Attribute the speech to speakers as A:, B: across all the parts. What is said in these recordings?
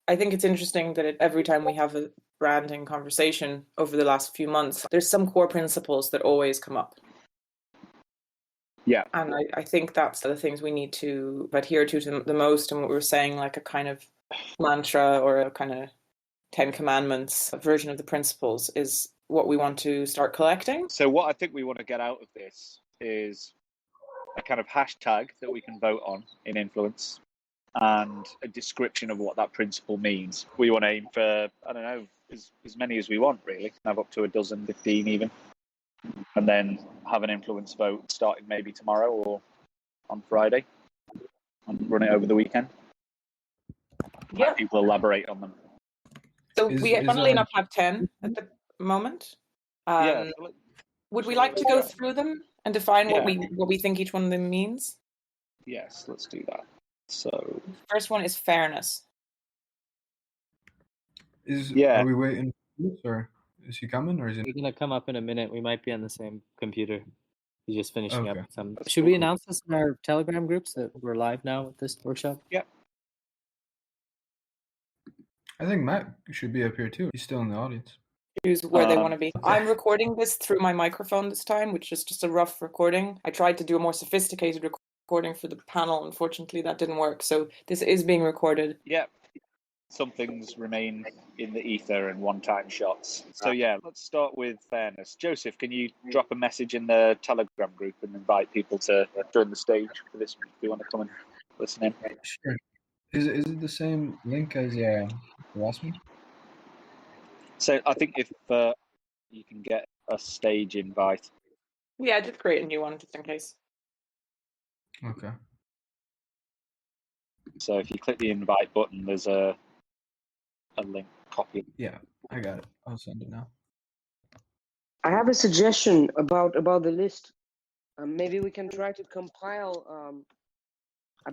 A: I think it's interesting that every time we have a branding conversation over the last few months, there's some core principles that always come up.
B: Yeah.
A: And I think that's the things we need to adhere to the most. And what we were saying, like a kind of mantra or a kind of 10 Commandments version of the principles is what we want to start collecting.
B: So what I think we want to get out of this is a kind of hashtag that we can vote on in Influence and a description of what that principle means. We want to aim for, I don't know, as many as we want, really. Have up to a dozen, 15 even. And then have an Influence vote starting maybe tomorrow or on Friday and run it over the weekend.
A: Yeah.
B: Let people elaborate on them.
A: So we funnily enough have 10 at the moment.
B: Yeah.
A: Would we like to go through them and define what we think each one of them means?
B: Yes, let's do that. So
A: first one is fairness.
C: Are we waiting or is he coming or is he?
D: He's gonna come up in a minute. We might be on the same computer. He's just finishing up some. Should we announce this in our Telegram groups that we're live now with this workshop?
B: Yeah.
C: I think Matt should be up here too. He's still in the audience.
A: Choose where they want to be. I'm recording this through my microphone this time, which is just a rough recording. I tried to do a more sophisticated recording for the panel. Unfortunately, that didn't work. So this is being recorded.
B: Yeah. Some things remain in the ether and one-time shots. So yeah, let's start with fairness. Joseph, can you drop a message in the Telegram group and invite people to join the stage for this if you want to come and listen in?
C: Sure. Is it the same link as last one?
B: So I think if you can get a stage invite.
A: Yeah, just create a new one just in case.
C: Okay.
B: So if you click the invite button, there's a link copy.
C: Yeah, I got it. I'll send it now.
E: I have a suggestion about the list. Maybe we can try to compile,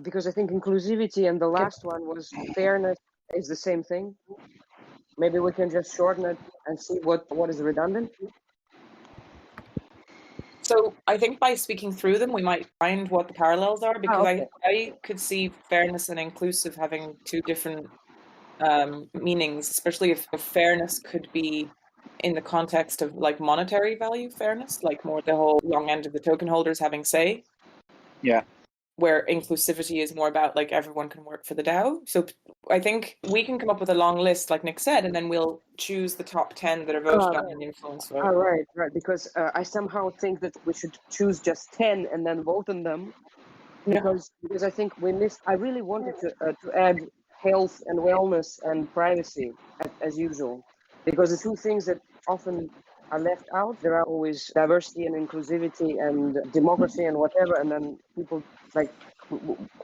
E: because I think inclusivity and the last one was fairness is the same thing. Maybe we can just shorten it and see what is redundant.
A: So I think by speaking through them, we might find what the parallels are, because I could see fairness and inclusive having two different meanings, especially if fairness could be in the context of like monetary value fairness, like more the whole long end of the token holders having say.
B: Yeah.
A: Where inclusivity is more about like everyone can work for the DAO. So I think we can come up with a long list, like Nick said, and then we'll choose the top 10 that are voted on in Influence vote.
E: Right. Because I somehow think that we should choose just 10 and then vote on them, because I think we missed. I really wanted to add health and wellness and privacy as usual, because the two things that often are left out, there are always diversity and inclusivity and democracy and whatever, and then people, like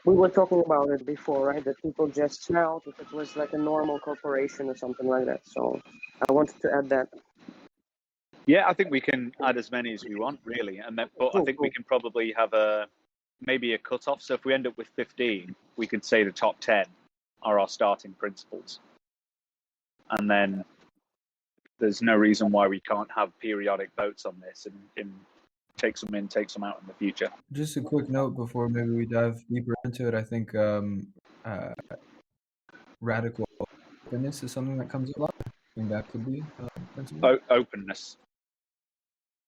E: we were talking about it before, right, that people just smelt if it was like a normal corporation or something like that. So I wanted to add that.
B: Yeah, I think we can add as many as we want, really, and then, but I think we can probably have maybe a cutoff. So if we end up with 15, we could say the top 10 are our starting principles, and then there's no reason why we can't have periodic votes on this and take some in, take some out in the future.
C: Just a quick note before maybe we dive deeper into it. I think radical openness is something that comes up a lot. I think that could be principle.
B: Openness.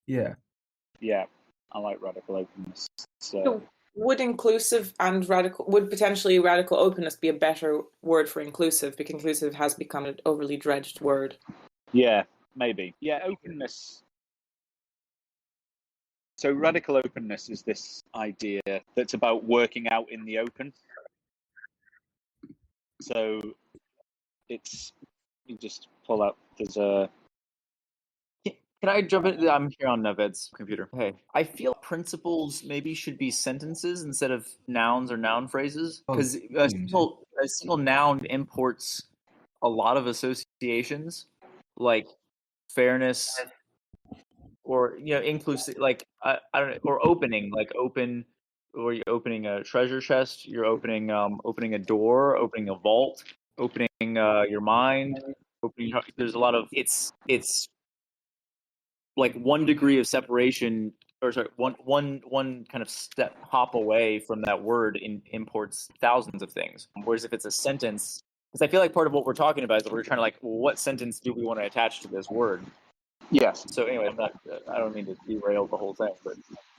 C: Yeah.
B: Yeah, I like radical openness. So
A: would inclusive and potentially radical openness be a better word for inclusive, because inclusive has become an overly dredged word?
B: Yeah, maybe. Yeah, openness. So radical openness is this idea that's about working out in the open. So you just pull up, there's a...
F: Can I jump in? I'm here on Naved's computer. Hey, I feel principles maybe should be sentences instead of nouns or noun phrases, because a single noun imports a lot of associations, like fairness, or inclusive, like I don't know, or opening, like open, or you're opening a treasure chest, you're opening a door, opening a vault, opening your mind, opening. There's a lot of it's like 1 degree of separation, or sorry, one kind of hop away from that word imports thousands of things. Whereas if it's a sentence, Because I feel like part of what we're talking about is that we're trying to like, well, what sentence do we want to attach to this word?
B: Yes.
F: So anyway, I don't mean to derail the whole thing, but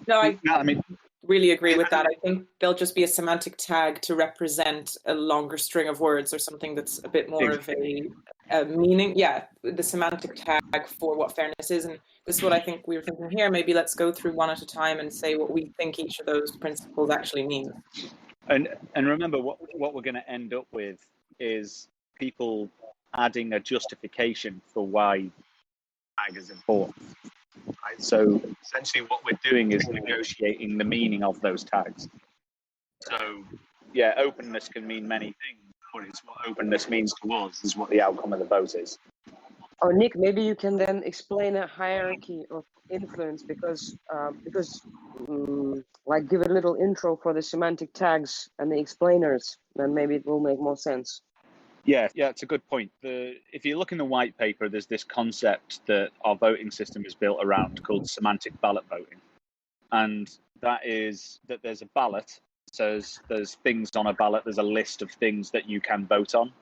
A: no, I mean, really agree with that. I think there'll just be a semantic tag to represent a longer string of words or something that's a bit more of a meaning. Yeah, the semantic tag for what fairness is. And this is what I think we were thinking here. Maybe let's go through one at a time and say what we think each of those principles actually mean.
B: And remember, what we're going to end up with is people adding a justification for why tag is important. Right? So essentially what we're doing is negotiating the meaning of those tags. So yeah, openness can mean many things, but it's what openness means to us is what the outcome of the vote is.
E: Or Nick, maybe you can then explain a hierarchy of influence because like give a little intro for the semantic tags and the explainers, then maybe it will make more sense.
B: Yeah, it's a good point. If you look in the white paper, there's this concept that our voting system is built around called semantic ballot voting. And that is that there's a ballot, so there's things on a ballot, there's a list of things that you can vote on.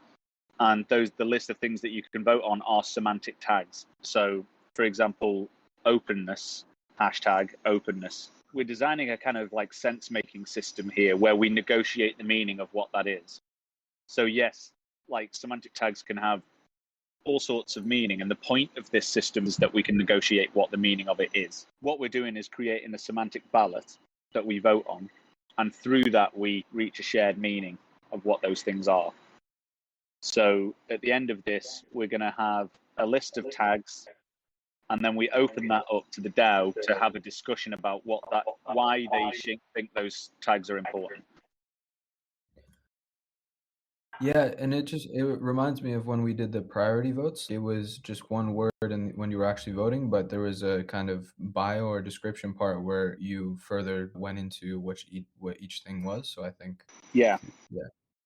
B: And the list of things that you can vote on are semantic tags. So, for example, openness, hashtag openness. We're designing a kind of like sense-making system here where we negotiate the meaning of what that is. So yes, like semantic tags can have all sorts of meaning. And the point of this system is that we can negotiate what the meaning of it is. What we're doing is creating a semantic ballot that we vote on. And through that, we reach a shared meaning of what those things are. So at the end of this, we're going to have a list of tags, and then we open that up to the DAO to have a discussion about why they think those tags are important.
C: Yeah, and it reminds me of when we did the priority votes. It was just one word and when you were actually voting, but there was a kind of bio or description part where you further went into what each thing was. So I think
B: yeah.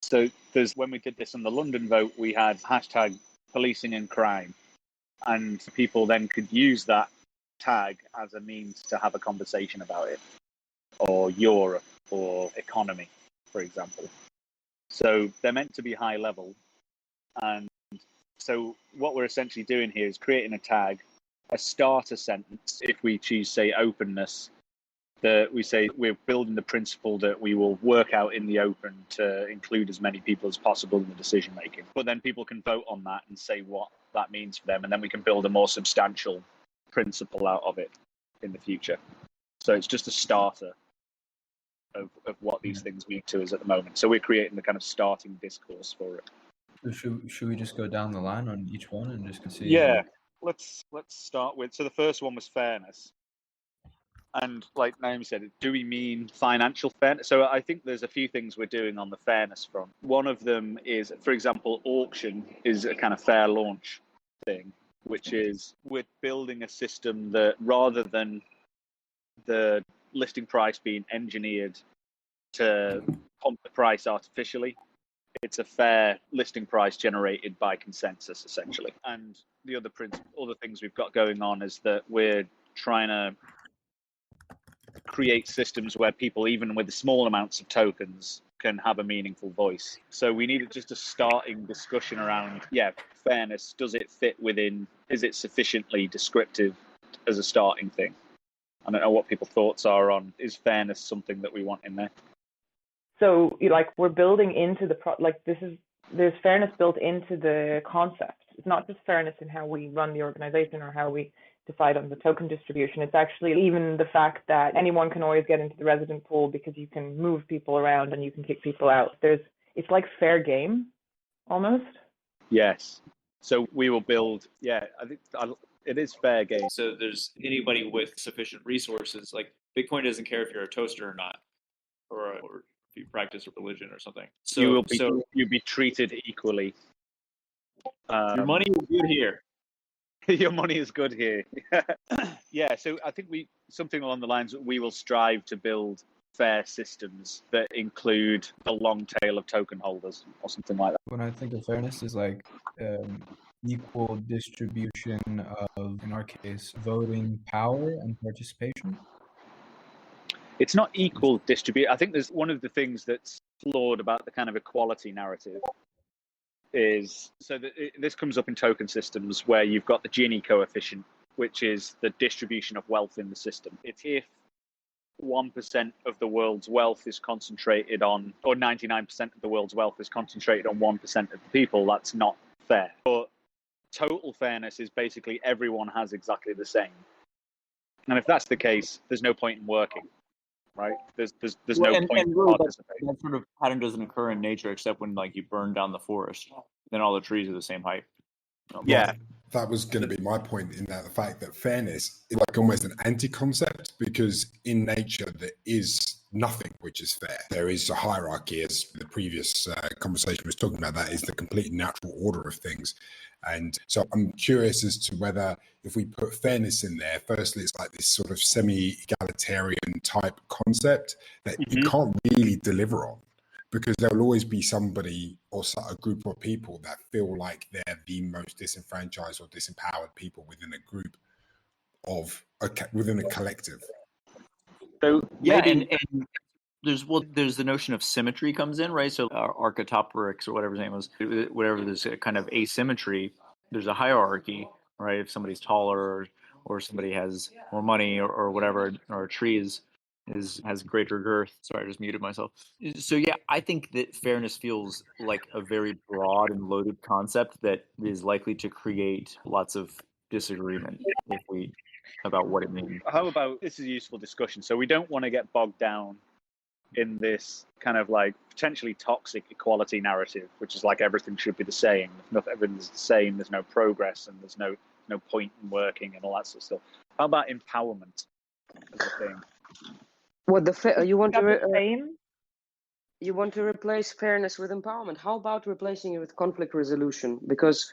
B: So when we did this on the London vote, we had hashtag policing and crime, and people then could use that tag as a means to have a conversation about it, or Europe, or economy, for example. So they're meant to be high level. And so what we're essentially doing here is creating a tag, a starter sentence, if we choose, say, openness, that we say we're building the principle that we will work out in the open to include as many people as possible in the decision making. But then people can vote on that and say what that means for them, and then we can build a more substantial principle out of it in the future. So it's just a starter of what these things mean to us at the moment. So we're creating the kind of starting discourse for it.
C: So should we just go down the line on each one and just see?
B: Yeah, let's start with. So the first one was fairness. And like Naomi said, do we mean financial fairness? So I think there's a few things we're doing on the fairness front. One of them is, for example, auction is a kind of fair launch thing, which is we're building a system that rather than the listing price being engineered to pump the price artificially, it's a fair listing price generated by consensus, essentially. And the other things we've got going on is that we're trying to create systems where people, even with small amounts of tokens, can have a meaningful voice. So we needed just a starting discussion around, fairness. Does it fit within, is it sufficiently descriptive as a starting thing? I don't know what people's thoughts are on, is fairness something that we want in there?
G: So like we're building into there's fairness built into the concept. It's not just fairness in how we run the organization or how we decide on the token distribution. It's actually even the fact that anyone can always get into the resident pool because you can move people around and you can kick people out. It's like fair game almost.
B: Yes. So we will build, I think it is fair game.
F: So there's anybody with sufficient resources, like Bitcoin doesn't care if you're a toaster or not, or if you practice a religion or something. So
B: you'll be treated equally.
F: Your money is good here.
B: Your money is good here. Yeah, so I think something along the lines that we will strive to build fair systems that include the long tail of token holders or something like that.
C: When I think of fairness is like equal distribution of, in our case, voting power and participation.
B: It's not equal distribute. I think there's one of the things that's flawed about the kind of equality narrative is, so that this comes up in token systems where you've got the Gini coefficient, which is the distribution of wealth in the system. It's if 1% of the world's wealth is concentrated on, or 99% of the world's wealth is concentrated on 1% of the people, that's not fair. But total fairness is basically everyone has exactly the same. And if that's the case, there's no point in working, right? There's no point in participating.
F: That sort of pattern doesn't occur in nature except when like you burn down the forest. Then all the trees are the same height.
B: Yeah.
H: That was going to be my point, in that the fact that fairness is like almost an anti-concept, because in nature there is nothing which is fair. There is a hierarchy, as the previous conversation was talking about. That is the complete natural order of things. And so I'm curious as to whether, if we put fairness in there, firstly, it's like this sort of semi-egalitarian type concept that you can't really deliver on, because there will always be somebody or a group of people that feel like they're the most disenfranchised or disempowered people within a group of within a collective.
F: So yeah, and there's the notion of symmetry comes in, right? So Architopteryx or whatever his name was, whatever, there's a kind of asymmetry. There's a hierarchy, right? If somebody's taller or somebody has more money or whatever, or a tree has greater girth. Sorry, I just muted myself. So yeah, I think that fairness feels like a very broad and loaded concept that is likely to create lots of disagreement about what it means.
B: How about, this is a useful discussion. So we don't want to get bogged down in this kind of like potentially toxic equality narrative, which is like everything should be the same. If everything's the same, there's no progress and there's no point in working and all that sort of stuff. How about empowerment as a thing?
E: What you want to replace fairness with empowerment? How about replacing it with conflict resolution? Because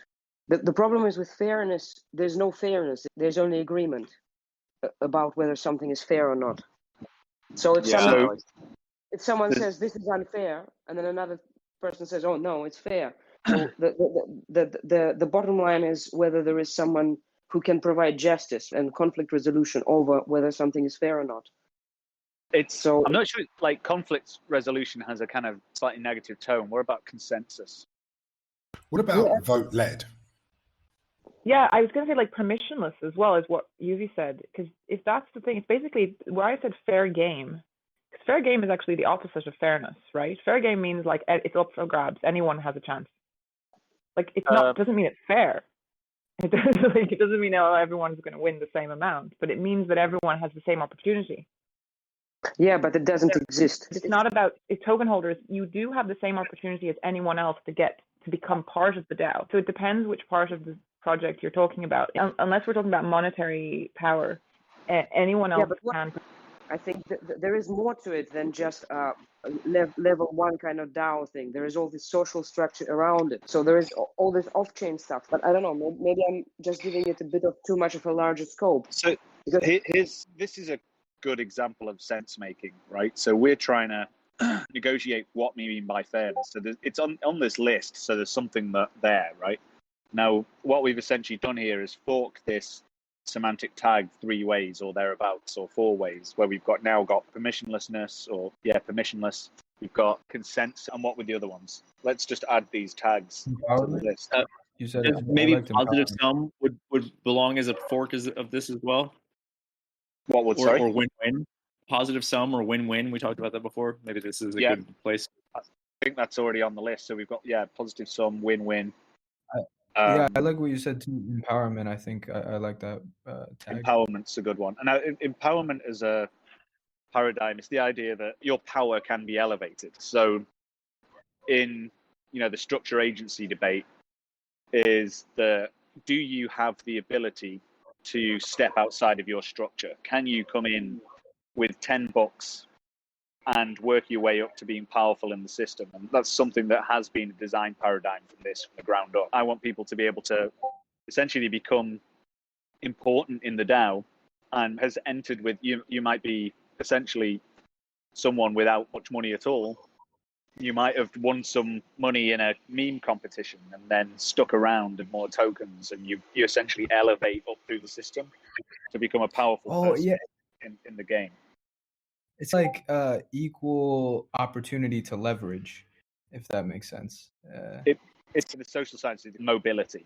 E: the problem is with fairness, there's no fairness. There's only agreement about whether something is fair or not. So if someone says this is unfair, and then another person says, "Oh no, it's fair," so the bottom line is whether there is someone who can provide justice and conflict resolution over whether something is fair or not.
B: I'm not sure, like, conflict resolution has a kind of slightly negative tone. What about consensus?
H: What about vote-led?
G: Yeah, I was going to say like permissionless as well, is what Yuvi said, because if that's the thing, it's basically why I said fair game. Because fair game is actually the opposite of fairness, right? Fair game means like it's up for grabs. Anyone has a chance. Like it's not doesn't mean it's fair. It doesn't mean everyone's going to win the same amount, but it means that everyone has the same opportunity.
E: Yeah, but it doesn't exist.
G: It's not about token holders. You do have the same opportunity as anyone else to become part of the DAO. So it depends which part of the project you're talking about. Unless we're talking about monetary power, anyone else can.
E: I think there is more to it than just level one kind of DAO thing. There is all this social structure around it. So there is all this off-chain stuff. But I don't know, maybe I'm just giving it a bit of too much of a larger scope.
B: So this is a good example of sense making, right? So we're trying to negotiate what we mean by fairness. So it's on this list, so there's something there, right? Now, what we've essentially done here is fork this semantic tag 3 ways or thereabouts, or 4 ways, where we've now got permissionlessness, permissionless. We've got consent, and what were the other ones? Let's just add these tags to the list.
C: You said
F: maybe positive sum would belong as a fork of this as well.
B: What would
F: or win-win? Positive sum or win-win. We talked about that before. Maybe this is a good place.
B: I think that's already on the list. So we've got positive sum, win-win.
C: I like what you said to empowerment. I think I like that tag.
B: Empowerment's a good one. And now, empowerment as a paradigm is the idea that your power can be elevated. So in the structure agency debate is do you have the ability to step outside of your structure? Can you come in with $10 and work your way up to being powerful in the system? And that's something that has been a design paradigm from the ground up. I want people to be able to essentially become important in the DAO, and has entered with you might be essentially someone without much money at all. You might have won some money in a meme competition and then stuck around and more tokens, and you essentially elevate up through the system to become a powerful person in the game.
C: It's like equal opportunity to leverage, if that makes sense.
B: It's the social sciences, mobility.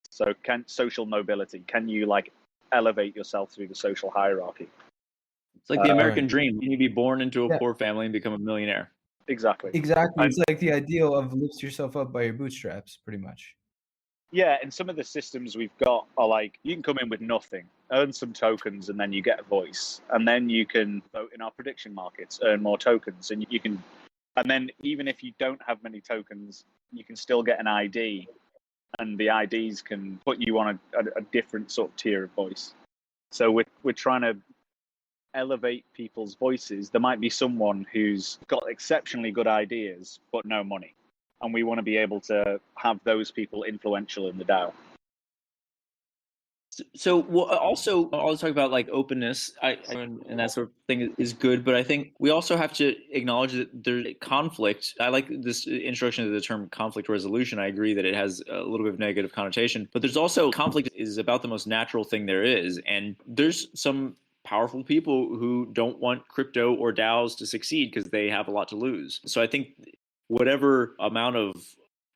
B: So social mobility, can you like elevate yourself through the social hierarchy?
F: It's like the American dream. Can you be born into a poor family and become a millionaire?
B: Exactly.
C: It's like the ideal of lift yourself up by your bootstraps, pretty much.
B: Yeah, and some of the systems we've got are like, you can come in with nothing, earn some tokens, and then you get a voice. And then you can vote in our prediction markets, earn more tokens, and you can, and then even if you don't have many tokens, you can still get an ID, and the IDs can put you on a different sort of tier of voice. So we're trying to elevate people's voices. There might be someone who's got exceptionally good ideas, but no money. And we want to be able to have those people influential in the DAO.
F: So also, I'll talk about like openness, and that sort of thing is good. But I think we also have to acknowledge that there's conflict. I like this introduction to the term conflict resolution. I agree that it has a little bit of negative connotation, but there's also conflict is about the most natural thing there is. And there's some powerful people who don't want crypto or DAOs to succeed because they have a lot to lose. So I think whatever amount of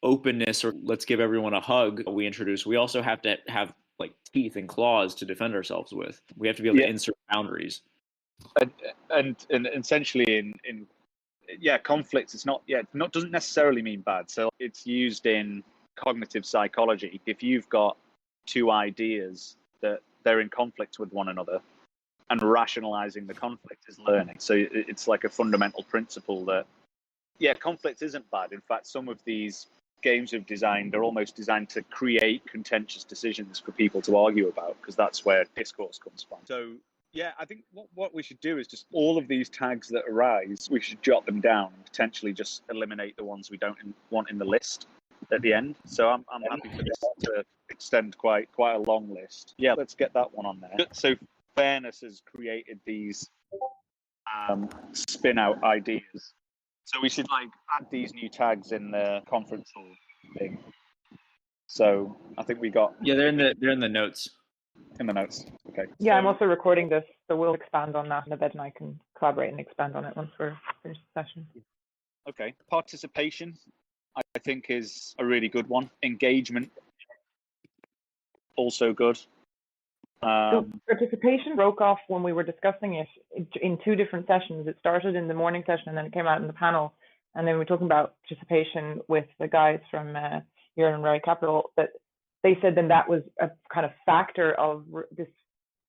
F: openness or let's give everyone a hug we introduce, we also have to have like teeth and claws to defend ourselves with. We have to be able to insert boundaries.
B: And essentially in conflict, it's not doesn't necessarily mean bad. So it's used in cognitive psychology. If you've got two ideas that they're in conflict with one another, and rationalizing the conflict is learning. So it's like a fundamental principle that conflict isn't bad. In fact, some of these games we've designed are almost designed to create contentious decisions for people to argue about, because that's where discourse comes from. So I think what we should do is just all of these tags that arise, we should jot them down and potentially just eliminate the ones we don't want in the list at the end. So I'm happy for this to extend quite a long list. Yeah, let's get that one on there. So Fairness has created these spin out ideas. So we should like add these new tags in the conference hall thing. So I think we got
F: they're in the notes.
B: In the notes. Okay.
G: Yeah, I'm also recording this, so we'll expand on that, and Abed and I can collaborate and expand on it once we're finished the session.
B: Okay. Participation, I think, is a really good one. Engagement, also good.
G: So participation broke off when we were discussing it in two different sessions. It started in the morning session, and then it came out in the panel. And then we were talking about participation with the guys from Yearn and Ray Capital, that they said then that was a kind of factor of this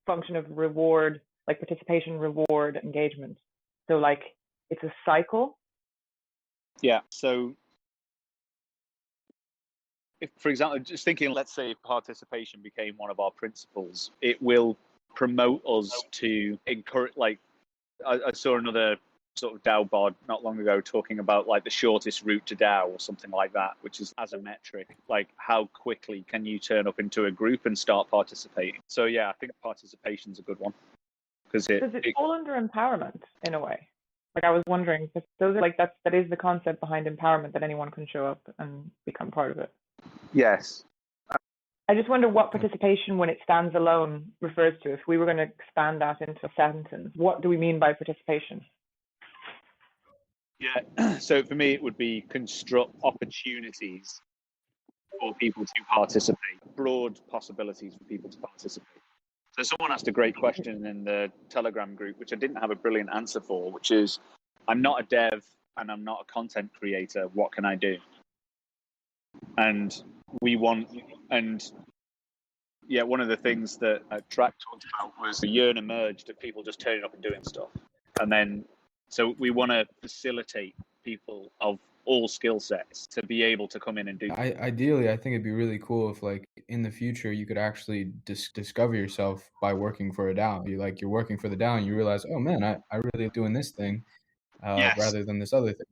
G: function of reward, like participation, reward, engagement. So like it's a cycle.
B: Yeah. So if, for example, just thinking, let's say participation became one of our principles, it will promote us to encourage, like I saw another sort of DAO bod not long ago talking about like the shortest route to DAO or something like that, which is as a metric, like how quickly can you turn up into a group and start participating. So I think participation's a good one. Does it
G: fall under empowerment in a way? Like I was wondering, because those are like that is the concept behind empowerment, that anyone can show up and become part of it.
B: Yes.
G: I just wonder what participation, when it stands alone, refers to. If we were going to expand that into a sentence, what do we mean by participation?
B: Yeah, so for me, it would be construct opportunities for people to participate, broad possibilities for people to participate. So someone asked a great question in the Telegram group, which I didn't have a brilliant answer for, which is, I'm not a dev and I'm not a content creator. What can I do? And one of the things that Track talked about was the yearn emerged of people just turning up and doing stuff. And then, so we want to facilitate people of all skill sets to be able to come in and do.
C: Ideally, I think it'd be really cool if, like, in the future, you could actually discover yourself by working for a DAO. You're working for the DAO and you realize, oh man, I really like doing this thing rather than this other thing.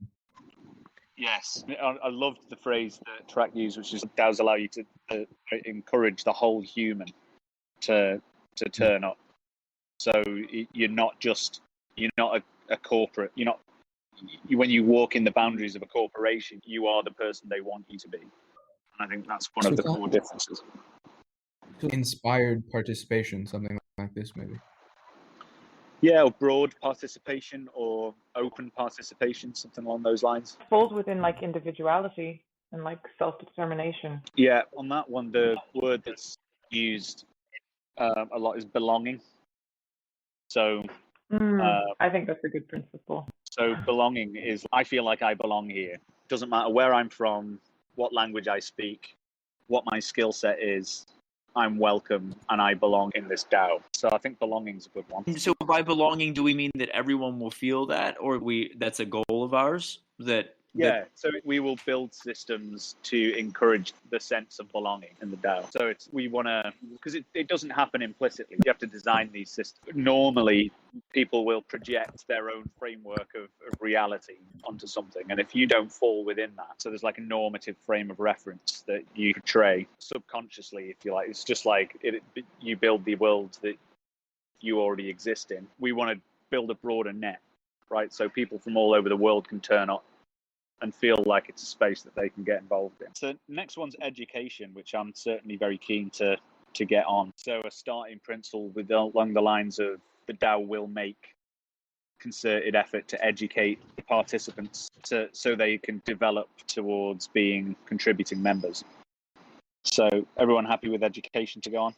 B: Yes, I loved the phrase that Track used, which is DAOs allow you to encourage the whole human to turn up. So you're not a corporate. You're not. When you walk in the boundaries of a corporation, you are the person they want you to be. And I think that's one of the core differences.
C: Inspired participation, something like this, maybe.
B: Yeah, or broad participation or open participation, something along those lines.
G: Falls within like individuality. and like self-determination.
B: Yeah, on that one, the word that's used a lot is belonging. So
G: I think that's a good principle.
B: So belonging is, I feel like I belong here. Doesn't matter where I'm from, what language I speak, what my skill set is. I'm welcome and I belong in this DAO. So I think belonging's a good one.
F: So by belonging, do we mean that everyone will feel that, or that's a goal of ours? So
B: we will build systems to encourage the sense of belonging in the DAO. So we want to, because it doesn't happen implicitly. You have to design these systems. Normally, people will project their own framework of reality onto something. And if you don't fall within that, so there's like a normative frame of reference that you portray subconsciously, if you like. It's just like you build the world that you already exist in. We want to build a broader net, right? So people from all over the world can turn up and feel like it's a space that they can get involved in. So next one's education, which I'm certainly very keen to get on. So a starting principle along the lines of the DAO will make concerted effort to educate the participants so they can develop towards being contributing members. So everyone happy with education to go on?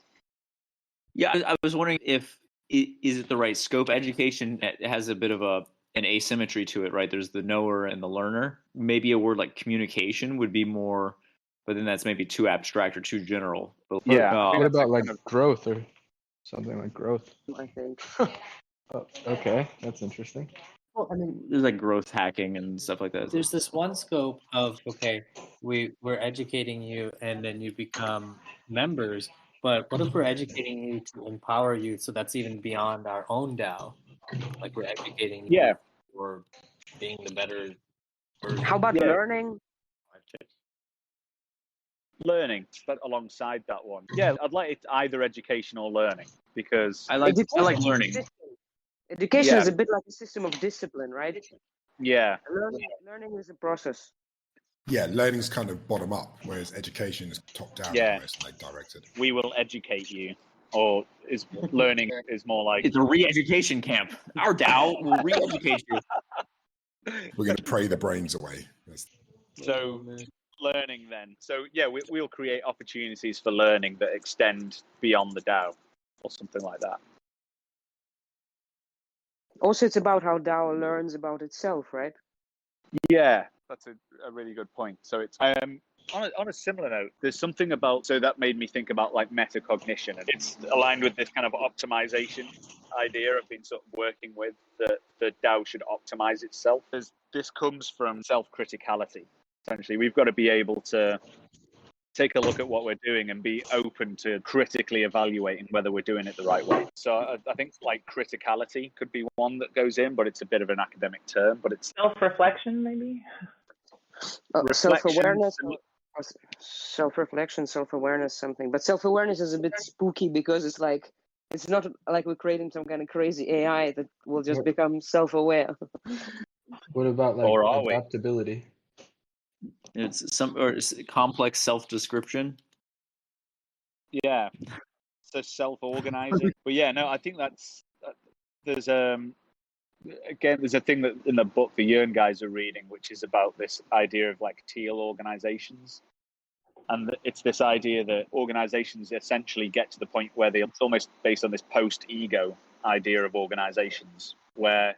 F: Yeah, I was wondering is it the right scope? Education has a bit of an asymmetry to it, right? There's the knower and the learner. Maybe a word like communication would be more, but then that's maybe too abstract or too general. But
I: yeah. What about like growth or something like growth?
E: I think.
I: Okay, that's interesting.
D: Well, I mean,
F: there's like growth hacking and stuff like that.
D: There's this one scope of, okay, we're educating you and then you become members, but what if we're educating you to empower you, so that's even beyond our own DAO? Like we're educating you for being the better version.
E: How about learning?
B: Learning, but alongside that one. Yeah, I'd like it either education or learning, because
F: I like learning.
E: Education is a bit like a system of discipline, right?
B: Yeah.
E: Learning is a process.
H: Yeah, learning's kind of bottom up, whereas education is top down, almost like directed.
B: We will educate you, or learning is more like
F: it's a re-education camp. Our DAO will re-educate you.
H: We're going to pray the brains away.
B: So learning then. So yeah, we'll create opportunities for learning that extend beyond the DAO, or something like that.
E: Also, it's about how DAO learns about itself, right?
B: Yeah, that's a really good point. So it's on a similar note, there's something about, so that made me think about like metacognition, and it's aligned with this kind of optimization idea I've been sort of working with, that the DAO should optimize itself. This comes from self-criticality. Essentially, we've got to be able to take a look at what we're doing and be open to critically evaluating whether we're doing it the right way. So I think like criticality could be one that goes in, but it's a bit of an academic term. But it's
G: self-reflection, maybe.
E: Self-awareness, self-reflection, self-awareness, something. But self-awareness is a bit spooky because it's like, it's not like we're creating some kind of crazy AI that will just become self-aware.
I: What about like adaptability?
F: It's complex self-description.
B: Yeah. So self-organizing. But yeah, no, I think there's there's a thing that in the book the Yearn guys are reading, which is about this idea of like teal organizations. And it's this idea that organizations essentially get to the point where it's almost based on this post-ego idea of organizations, where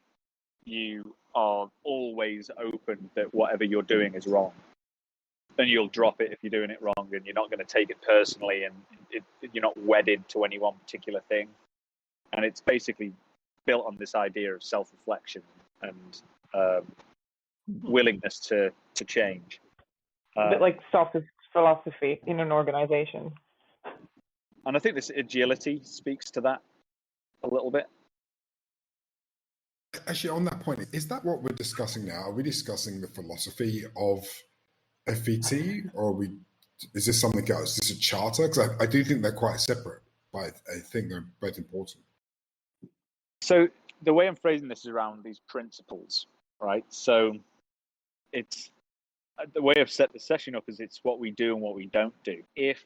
B: you are always open that whatever you're doing is wrong. And you'll drop it if you're doing it wrong, and you're not going to take it personally, and you're not wedded to any one particular thing. And it's basically built on this idea of self-reflection and willingness to change.
G: A bit like softest philosophy in an organization.
B: And I think this agility speaks to that a little bit.
H: Actually, on that point, is that what we're discussing now? Are we discussing the philosophy of FVT, or is this something else? Is this a charter? Because I do think they're quite separate, but I think they're both important.
B: So the way I'm phrasing this is around these principles, right? So it's the way I've set the session up is it's what we do and what we don't do. If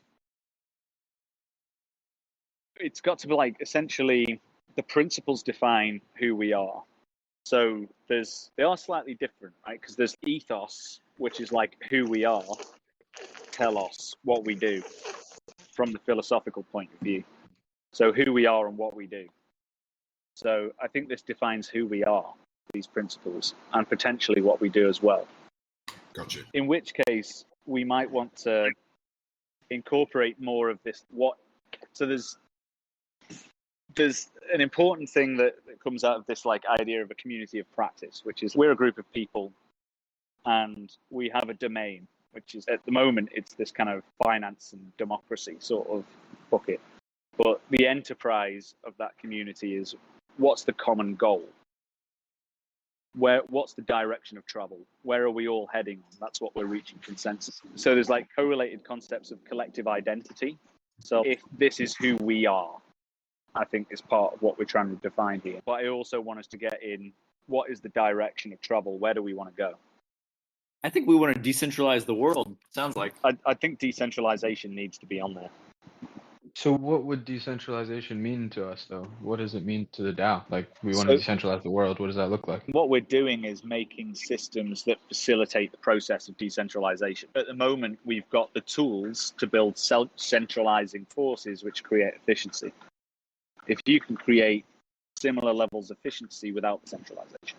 B: it's got to be like essentially the principles define who we are. So they are slightly different, right? Because there's ethos, which is like who we are, tell us what we do from the philosophical point of view. So who we are and what we do. So I think this defines who we are, these principles, and potentially what we do as well.
H: Gotcha.
B: In which case, we might want to incorporate more of this. So there's an important thing that comes out of this like idea of a community of practice, which is we're a group of people and we have a domain, which is at the moment it's this kind of finance and democracy sort of bucket. But the enterprise of that community is what's the common goal? What's the direction of travel? Where are we all heading? That's what we're reaching consensus. So there's like correlated concepts of collective identity. So if this is who we are, I think is part of what we're trying to define here. But I also want us to get in what is the direction of travel? Where do we want to go?
F: I think we want to decentralize the world. Sounds like.
B: I think decentralization needs to be on there.
I: So what would decentralization mean to us, though? What does it mean to the DAO? Like, we want to decentralize the world. What does that look like?
B: What we're doing is making systems that facilitate the process of decentralization. At the moment, we've got the tools to build self-centralizing forces which create efficiency. If you can create similar levels of efficiency without centralization.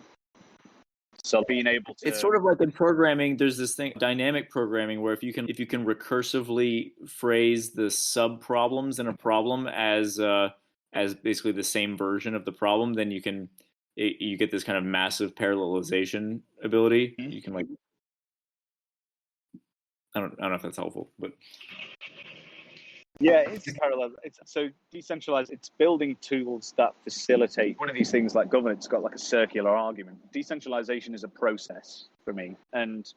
B: So being able to...
F: It's sort of like in programming, there's this thing, dynamic programming, where if you can recursively phrase the sub-problems in a problem as basically the same version of the problem, then you get this kind of massive parallelization ability. Mm-hmm. You can like... I don't know if that's helpful, but...
B: Yeah, it's parallel. So decentralized, it's building tools that facilitate one of these things like governance got like a circular argument. Decentralization is a process for me, and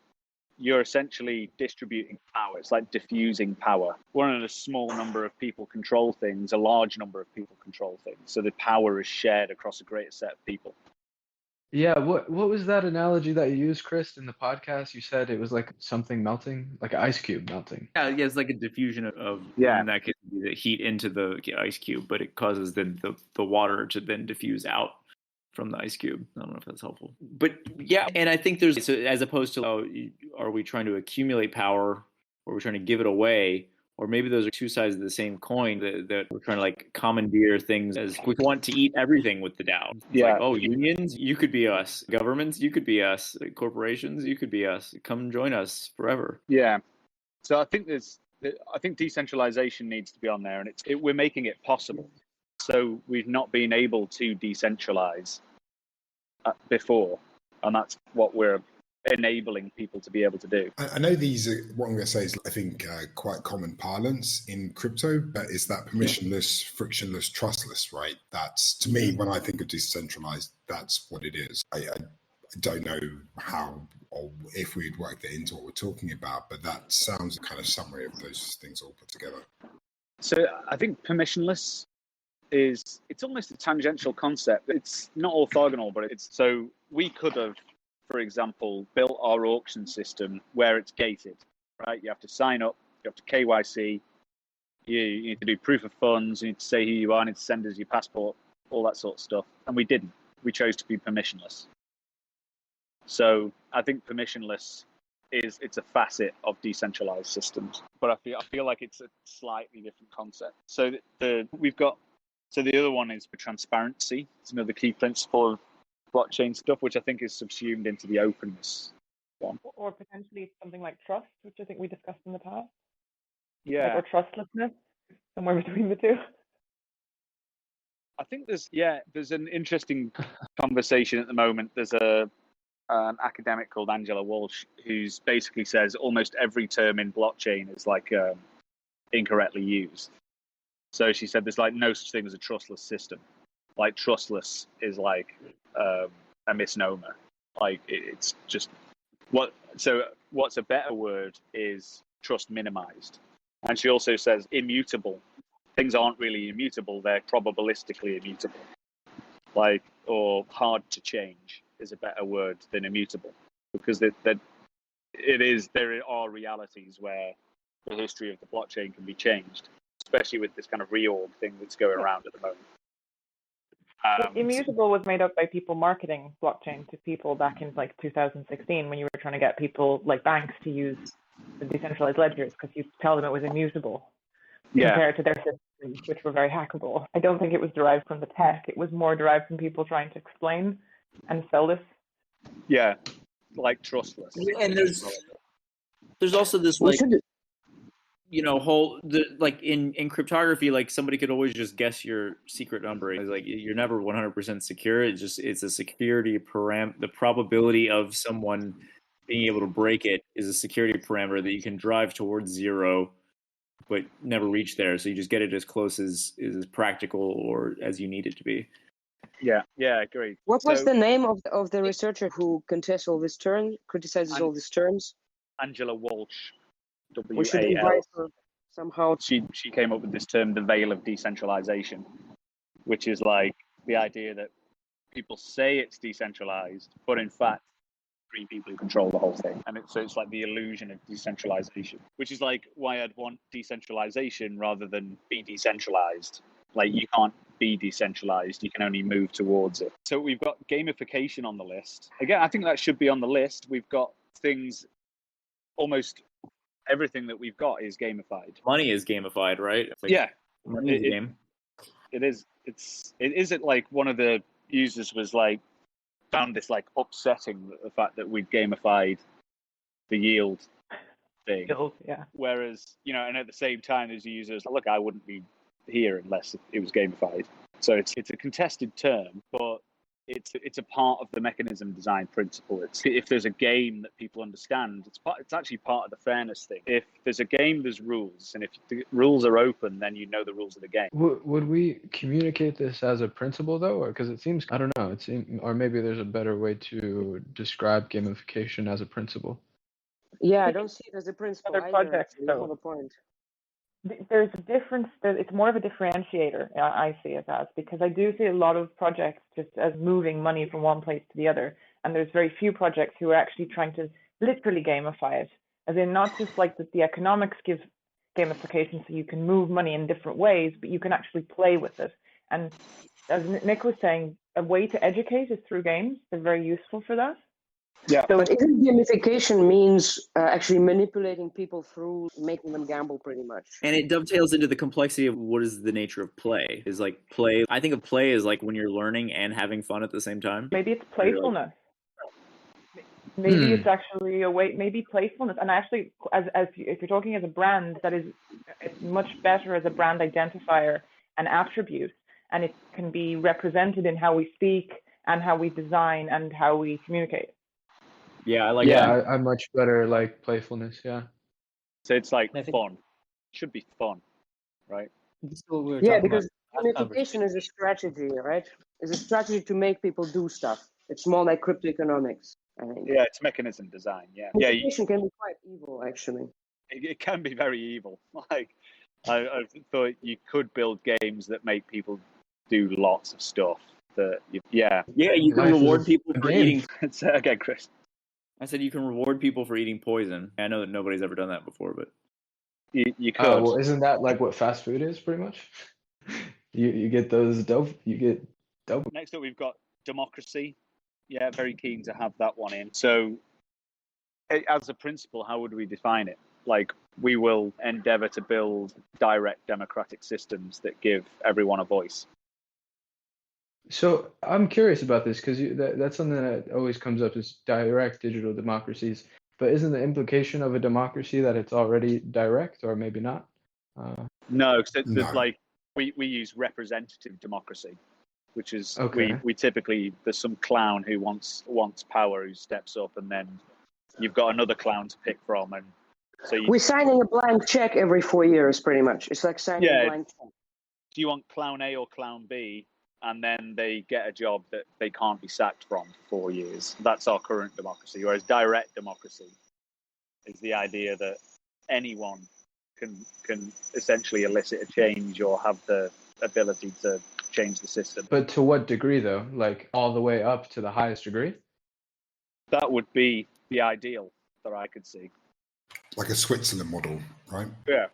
B: you're essentially distributing power. It's like diffusing power. One of a small number of people control things, a large number of people control things. So the power is shared across a greater set of people.
I: Yeah, what was that analogy that you used, Chris, in the podcast? You said it was like something melting, like an ice cube melting.
F: Yeah, it's like a diffusion of in that case, the heat into the ice cube, but it causes then the water to then diffuse out from the ice cube. I don't know if that's helpful. But yeah, and I think there's, so as opposed to, are we trying to accumulate power or are we trying to give it away? Or maybe those are two sides of the same coin that we're trying to like commandeer things as we want to eat everything with the DAO. It's like, oh, unions, you could be us. Governments, you could be us. Corporations, you could be us. Come join us forever.
B: Yeah. So I think decentralization needs to be on there, and we're making it possible. So we've not been able to decentralize before, and that's what we're enabling people to be able to do.
H: I know these are, what I'm going to say is, I think, quite common parlance in crypto, but it's that permissionless, frictionless, trustless, right? That's, to me, when I think of decentralized, that's what it is. I don't know how or if we'd worked it into what we're talking about, but that sounds kind of summary of those things all put together.
B: So I think permissionless it's almost a tangential concept. It's not orthogonal, but so we could have, for example, built our auction system where it's gated, right? You have to sign up, you have to KYC, you need to do proof of funds, you need to say who you are, you need to send us your passport, all that sort of stuff. And we didn't. We chose to be permissionless. So I think permissionless it's a facet of decentralized systems, but I feel like it's a slightly different concept. So the other one is for transparency. It's another key principle of blockchain stuff, which I think is subsumed into the openness one.
G: Or potentially something like trust, which I think we discussed in the past.
B: Yeah.
G: Or trustlessness, somewhere between the two.
B: I think there's an interesting conversation at the moment. There's an academic called Angela Walsh who's basically says almost every term in blockchain is like incorrectly used. So she said there's like no such thing as a trustless system. Like trustless is like a misnomer. Like it's just what's a better word is trust minimized. And she also says immutable. Things aren't really immutable, they're probabilistically immutable. Like, or hard to change is a better word than immutable, because there are realities where the history of the blockchain can be changed, especially with this kind of reorg thing that's going around at the moment.
G: Immutable was made up by people marketing blockchain to people back in like 2016 when you were trying to get people like banks to use the decentralized ledgers because you tell them it was immutable
B: Yeah.
G: compared to their systems, which were very hackable. I don't think it was derived from the tech. It was more derived from people trying to explain and sell this.
B: Yeah, like trustless.
F: And there's also this like whole like in cryptography, like somebody could always just guess your secret number. It's like you're never 100% secure. It's a security the probability of someone being able to break it is a security parameter that you can drive towards zero but never reach there. So you just get it as close as is practical or as you need it to be.
B: Yeah, agreed.
E: What was the name of the researcher who contests all these terms, criticizes all these terms?
B: Angela Walsh,
E: We should
B: W-A-L.
E: invite her somehow.
B: She came up with this term, the Veil of Decentralization, which is like the idea that people say it's decentralized, but in fact, 3 people who control the whole thing. And so it's like the illusion of decentralization, which is like why I'd want decentralization rather than be decentralized. Like you can't be decentralized, you can only move towards it. So we've got gamification on the list. Again, I think that should be on the list. We've got things, almost everything that we've got is gamified.
F: Money is gamified, right? Like,
B: yeah.
F: Money is a game.
B: It is. It isn't like one of the users was like, found this like upsetting, the fact that we'd gamified the yield thing.
G: Yeah.
B: Whereas, and at the same time, there's a user who's like, look, I wouldn't be here unless it was gamified. So it's a contested term, but it's a part of the mechanism design principle. If there's a game that people understand, it's actually part of the fairness thing. If there's a game, there's rules, and if the rules are open, then you know the rules of the game.
I: Would we communicate this as a principle though, or because it seems, I don't know, or maybe there's a better way to describe gamification as a principle?
E: Yeah, I don't see it as a principle
G: Other
E: either.
G: projects,
E: You
G: though.
E: have a point.
G: There's a difference. It's more of a differentiator, I see it as, because I do see a lot of projects just as moving money from one place to the other, and there's very few projects who are actually trying to literally gamify it, as in not just like that the economics gives gamification so you can move money in different ways, but you can actually play with it. And as Nick was saying, a way to educate is through games. They're very useful for that.
B: Yeah.
E: So isn't gamification means actually manipulating people through making them gamble pretty much?
F: And it dovetails into the complexity of what is the nature of play. Is like play. I think of play as like when you're learning and having fun at the same time.
G: Maybe it's playfulness. Maybe it's actually a way, maybe playfulness. And actually, as if you're talking as a brand, that is it's much better as a brand identifier and attribute. And it can be represented in how we speak and how we design and how we communicate.
F: Yeah, I like
I: that.
F: Yeah,
I: I'm much better like playfulness, yeah.
B: So it's like fun. It should be fun, right?
D: This is what we were
E: Yeah,
D: talking
E: because
D: about.
E: gamification is a strategy, right? It's a strategy to make people do stuff. It's more like cryptoeconomics, I think.
B: Yeah, it's mechanism design, yeah.
E: Gamification can be quite evil, actually.
B: It can be very evil. Like, I thought you could build games that make people do lots of stuff. You can
F: reward people for eating.
B: Say again, Chris.
F: I said you can reward people for eating poison. I know that nobody's ever done that before, but
B: you could.
I: Well, isn't that like what fast food is, pretty much? you get those dope. You get dope.
B: Next up, we've got democracy. Yeah, very keen to have that one in. So, as a principle, how would we define it? Like, we will endeavor to build direct democratic systems that give everyone a voice.
I: So I'm curious about this because that's something that always comes up is direct digital democracies. But isn't the implication of a democracy that it's already direct, or maybe not?
B: No, because like we use representative democracy, which is we typically there's some clown who wants power who steps up, and then you've got another clown to pick from, and so
E: we're signing a blank check every 4 years, pretty much. It's like signing a blank check.
B: Do you want clown A or clown B? And then they get a job that they can't be sacked from for 4 years. That's our current democracy. Whereas direct democracy is the idea that anyone can essentially elicit a change or have the ability to change the system.
I: But to what degree, though? Like all the way up to the highest degree?
B: That would be the ideal that I could see.
H: Like a Switzerland model, right?
B: Yeah,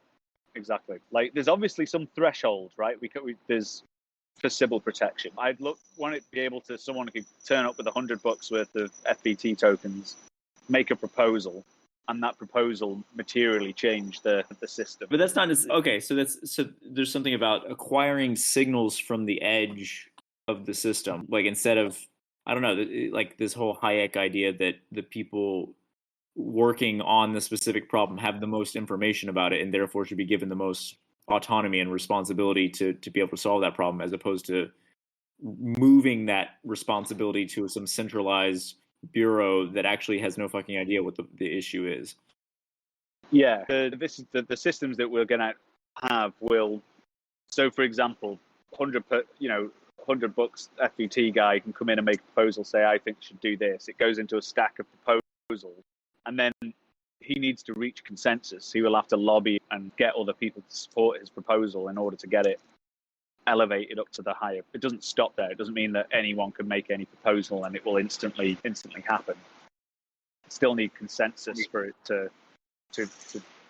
B: exactly. Like there's obviously some threshold, right? There's for civil protection. I'd want it to be able to, someone could turn up with $100 worth of FVT tokens, make a proposal, and that proposal materially changed the system.
F: But that's not okay. So there's something about acquiring signals from the edge of the system, like instead of, I don't know, like this whole Hayek idea that the people working on the specific problem have the most information about it and therefore should be given the most autonomy and responsibility to be able to solve that problem, as opposed to moving that responsibility to some centralized bureau that actually has no fucking idea what the issue is.
B: Yeah, the systems that we're going to have will. So, for example, 100 bucks FVT guy can come in and make a proposal, say, I think should do this. It goes into a stack of proposals, and then he needs to reach consensus. He will have to lobby and get other people to support his proposal in order to get it elevated up to the higher. It doesn't stop there. It doesn't mean that anyone can make any proposal and it will instantly happen. Still need consensus for it to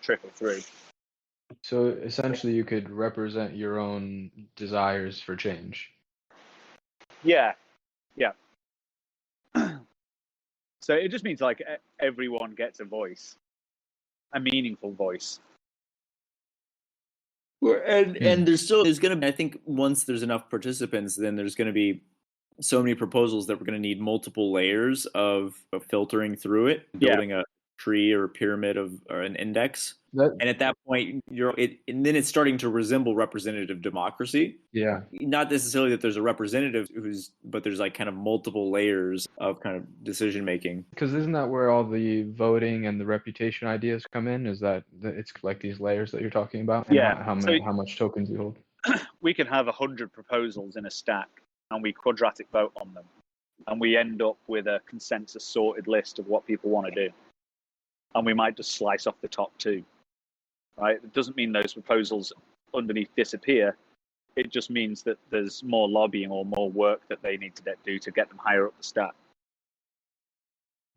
B: trickle through.
I: So essentially, you could represent your own desires for change.
B: Yeah. So it just means like everyone gets a voice, a meaningful voice.
F: And there's going to be, I think once there's enough participants, then there's going to be so many proposals that we're going to need multiple layers of filtering through it, building a tree or a pyramid or an index. And at that point, and then it's starting to resemble representative democracy.
I: Yeah.
F: Not necessarily that there's a representative but there's like kind of multiple layers of kind of decision making.
I: Because isn't that where all the voting and the reputation ideas come in? Is that it's like these layers that you're talking about? And how much tokens you hold?
B: We can have 100 proposals in a stack, and we quadratic vote on them, and we end up with a consensus sorted list of what people want to do, and we might just slice off the top two. Right? It doesn't mean those proposals underneath disappear. It just means that there's more lobbying or more work that they need to do to get them higher up the stack.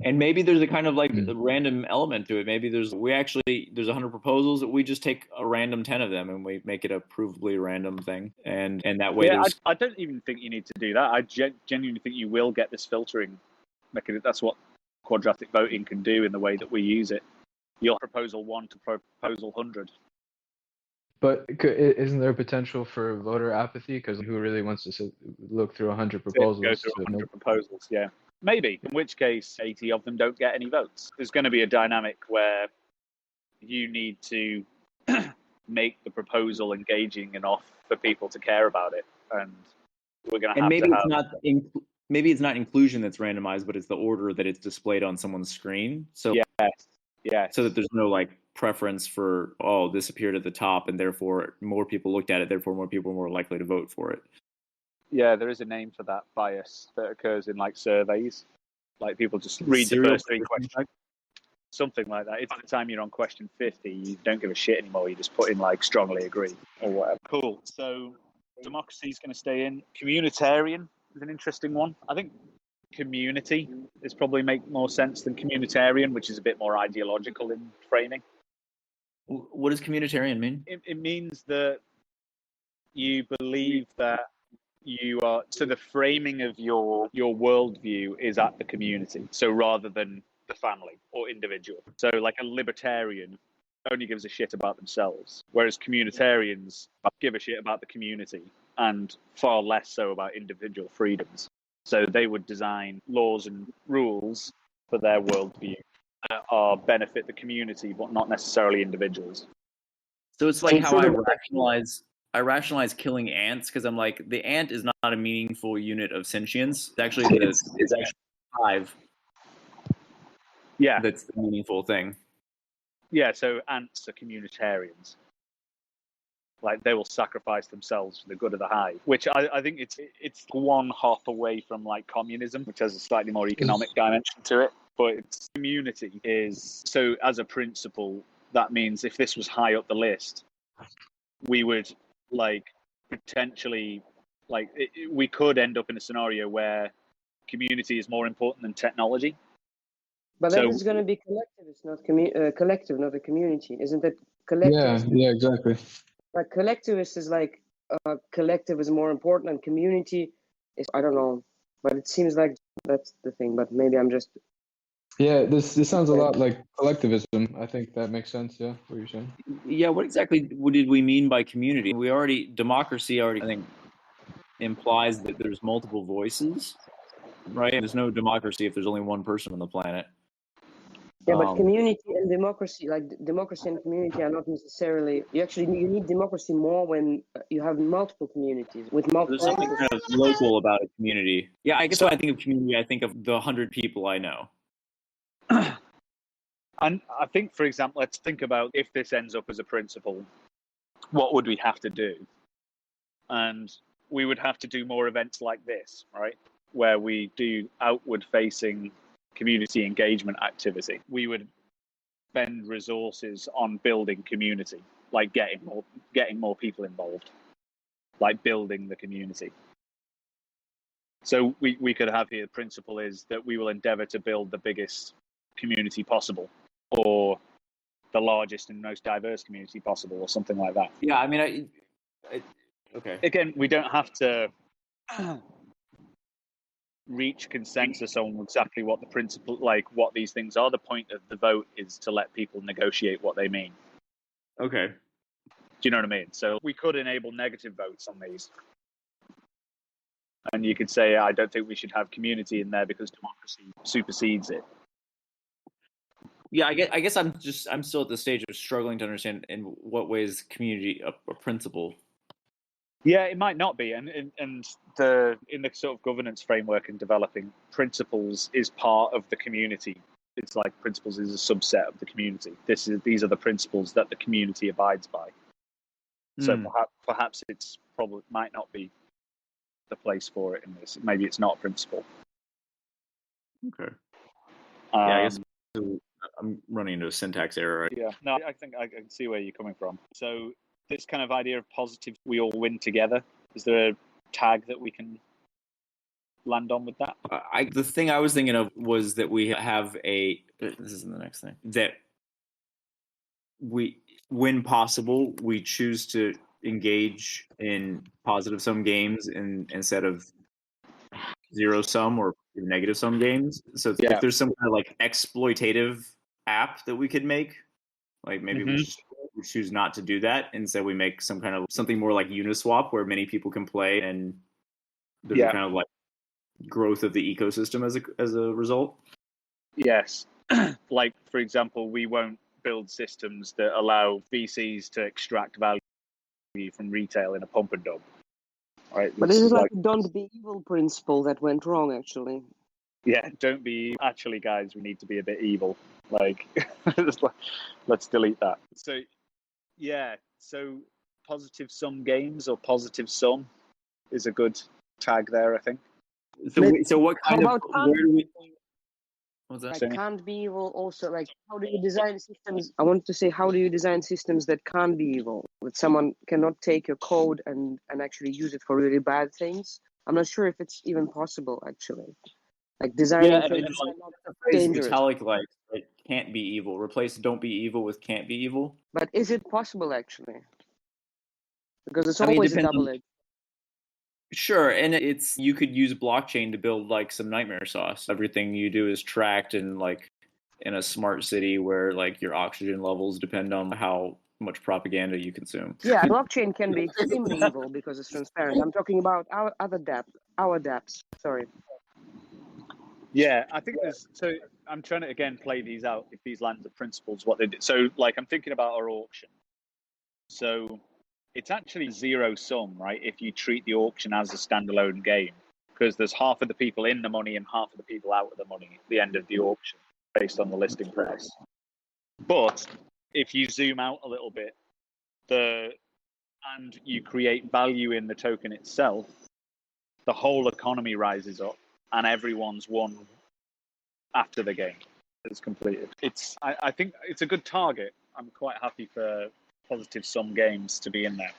F: And maybe there's a kind of like a random element to it. Maybe there's 100 proposals that we just take a random 10 of them and we make it a provably random thing. And that way
B: I don't even think you need to do that. I genuinely think you will get this filtering mechanism. That's what quadratic voting can do in the way that we use it. You'll proposal 1 to proposal 100.
I: But isn't there potential for voter apathy? Because who really wants to look through 100 proposals?
B: Go through 100 proposals, yeah. Maybe, in which case 80 of them don't get any votes. There's going to be a dynamic where you need to make the proposal engaging enough for people to care about it. And we're going to have
F: maybe it's not inclusion that's randomized, but it's the order that it's displayed on someone's screen. So
B: yes.
F: So that there's no like preference for, this appeared at the top and therefore more people looked at it, therefore more people are more likely to vote for it.
B: Yeah, there is a name for that bias that occurs in like surveys. Like people just read the first 3 questions. Something like that. It's the time you're on question 50, you don't give a shit anymore. You just put in like strongly agree or whatever. Cool. So democracy is going to stay in. Communitarian is an interesting one. I think community is probably make more sense than communitarian, which is a bit more ideological in framing.
F: What does communitarian mean?
B: It means that you believe that you are, so the framing of your worldview is at the community, so rather than the family or individual. So like a libertarian only gives a shit about themselves, whereas communitarians give a shit about the community and far less so about individual freedoms. So they would design laws and rules for their worldview that benefit the community, but not necessarily individuals.
F: So it's like how I rationalize killing ants, because I'm like, the ant is not a meaningful unit of sentience. It's actually it's actually hive.
B: Yeah,
F: that's the meaningful thing.
B: Yeah, so ants are communitarians. Like they will sacrifice themselves for the good of the hive, which I think it's one hop away from like communism, which has a slightly more economic dimension to it. But it's community is, so as a principle, that means if this was high up the list, we would like potentially like we could end up in a scenario where community is more important than technology.
E: But then it's going to be collective. It's not collective, not a community, isn't it? Collective.
I: Yeah, exactly.
E: Like collectivist is like collective is more important, and community is, I don't know, but it seems like that's the thing. But maybe I'm just
I: Yeah, this sounds a lot like collectivism. I think that makes sense. Yeah, what you're saying.
F: Yeah, what exactly did we mean by community? Democracy already, I think, implies that there's multiple voices, right? There's no democracy if there's only one person on the planet.
E: Yeah, but community and democracy, like democracy and community, are not necessarily. You need democracy more when you have multiple communities with multiple.
F: There's something kind of local about a community. Yeah, I guess when I think of community, I think of the 100 people I know.
B: And I think, for example, let's think about if this ends up as a principle, what would we have to do? And we would have to do more events like this, right? Where we do outward-facing community engagement activity. We would spend resources on building community, like getting more people involved, like building the community. So we could have here, the principle is that we will endeavor to build the biggest community possible, or the largest and most diverse community possible, or something like that.
F: Yeah, I mean, okay.
B: Again, we don't have to reach consensus on exactly what the principle, like what these things are. The point of the vote is to let people negotiate what they mean.
F: Okay.
B: Do you know what I mean? So we could enable negative votes on these. And you could say, I don't think we should have community in there because democracy supersedes it.
F: Yeah, I guess I'm still at the stage of struggling to understand in what ways community a principle.
B: Yeah, it might not be, and in the sort of governance framework and developing, principles is part of the community. It's like principles is a subset of the community. These are the principles that the community abides by. So perhaps it's probably might not be the place for it in this. Maybe it's not a principle.
F: Okay. Yeah, I guess I'm running into a syntax error. Right?
B: Yeah. No, I think I can see where you're coming from. So this kind of idea of positive, we all win together. Is there a tag that we can land on with that?
F: The thing I was thinking of was that we have this isn't the next thing, that when possible, we choose to engage in positive sum games instead of zero sum or negative sum games. So if there's some kind of like exploitative app that we could make, like maybe we choose not to do that. Instead, we make some kind of something more like Uniswap where many people can play, and there's a kind of like growth of the ecosystem as a result. Yes.
B: Like, for example, we won't build systems that allow VCs to extract value from retail in a pump and dump. Right?
E: But this is like a don't be evil principle that went wrong, actually.
B: Yeah, don't be. Actually, guys, we need to be a bit evil. Like, let's delete that. So, yeah. So, positive sum games or positive sum is a good tag there, I think.
F: So what kind of? Where do we?
E: What's that? Like, can't be evil. Also, like, how do you design systems? I want to say, how do you design systems that can't be evil? That someone cannot take your code and actually use it for really bad things. I'm not sure if it's even possible, actually. Like designing.
F: Yeah, I mean, the phrase Metallic like it can't be evil. Replace "don't be evil" with "can't be evil."
E: But is it possible actually? Because it's always a double edge.
F: Sure, and you could use blockchain to build like some nightmare sauce. Everything you do is tracked and like in a smart city where like your oxygen levels depend on how much propaganda you consume.
E: Yeah, blockchain can be extremely evil because it's transparent. I'm talking about our dApps. Sorry.
B: Yeah, I think so I'm trying to again play these out, if these lands of principles, what they do. So like I'm thinking about our auction. So it's actually zero sum, right? If you treat the auction as a standalone game, because there's half of the people in the money and half of the people out of the money at the end of the auction based on the listing price. But if you zoom out a little bit, and you create value in the token itself, the whole economy rises up and everyone's won after the game is completed. I think it's a good target. I'm quite happy for positive sum games to be in there.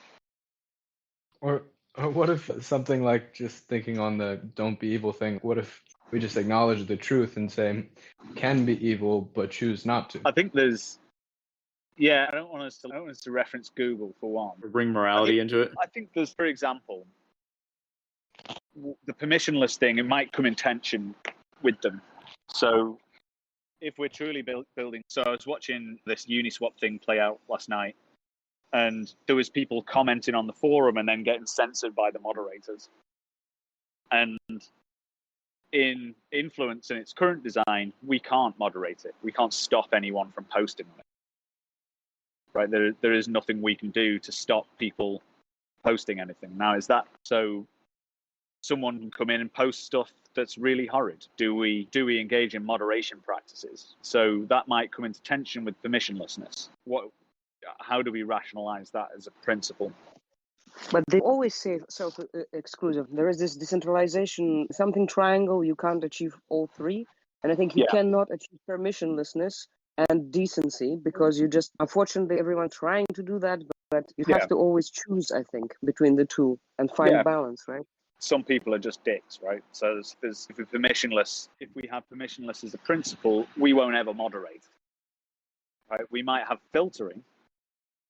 I: Or what if something like, just thinking on the don't be evil thing, what if we just acknowledge the truth and say can be evil but choose not to?
B: I think I don't want us to reference Google for one.
F: Or bring morality into it.
B: I think there's, for example, the permissionless thing, it might come in tension with them. So if we're truly building, so I was watching this Uniswap thing play out last night, and there was people commenting on the forum and then getting censored by the moderators. And in Influence in its current design, we can't moderate it. We can't stop anyone from posting on it. Right? There is nothing we can do to stop people posting anything. Now, is that so? Someone can come in and post stuff that's really horrid. Do we engage in moderation practices? So that might come into tension with permissionlessness. How do we rationalize that as a principle?
E: But they always say self-exclusive. There is this decentralization, something triangle, you can't achieve all three. And I think you cannot achieve permissionlessness and decency because you just, unfortunately, everyone's trying to do that, but you have to always choose, I think, between the two and find balance, right?
B: Some people are just dicks, right? So if we're permissionless, if we have permissionless as a principle, we won't ever moderate, right? We might have filtering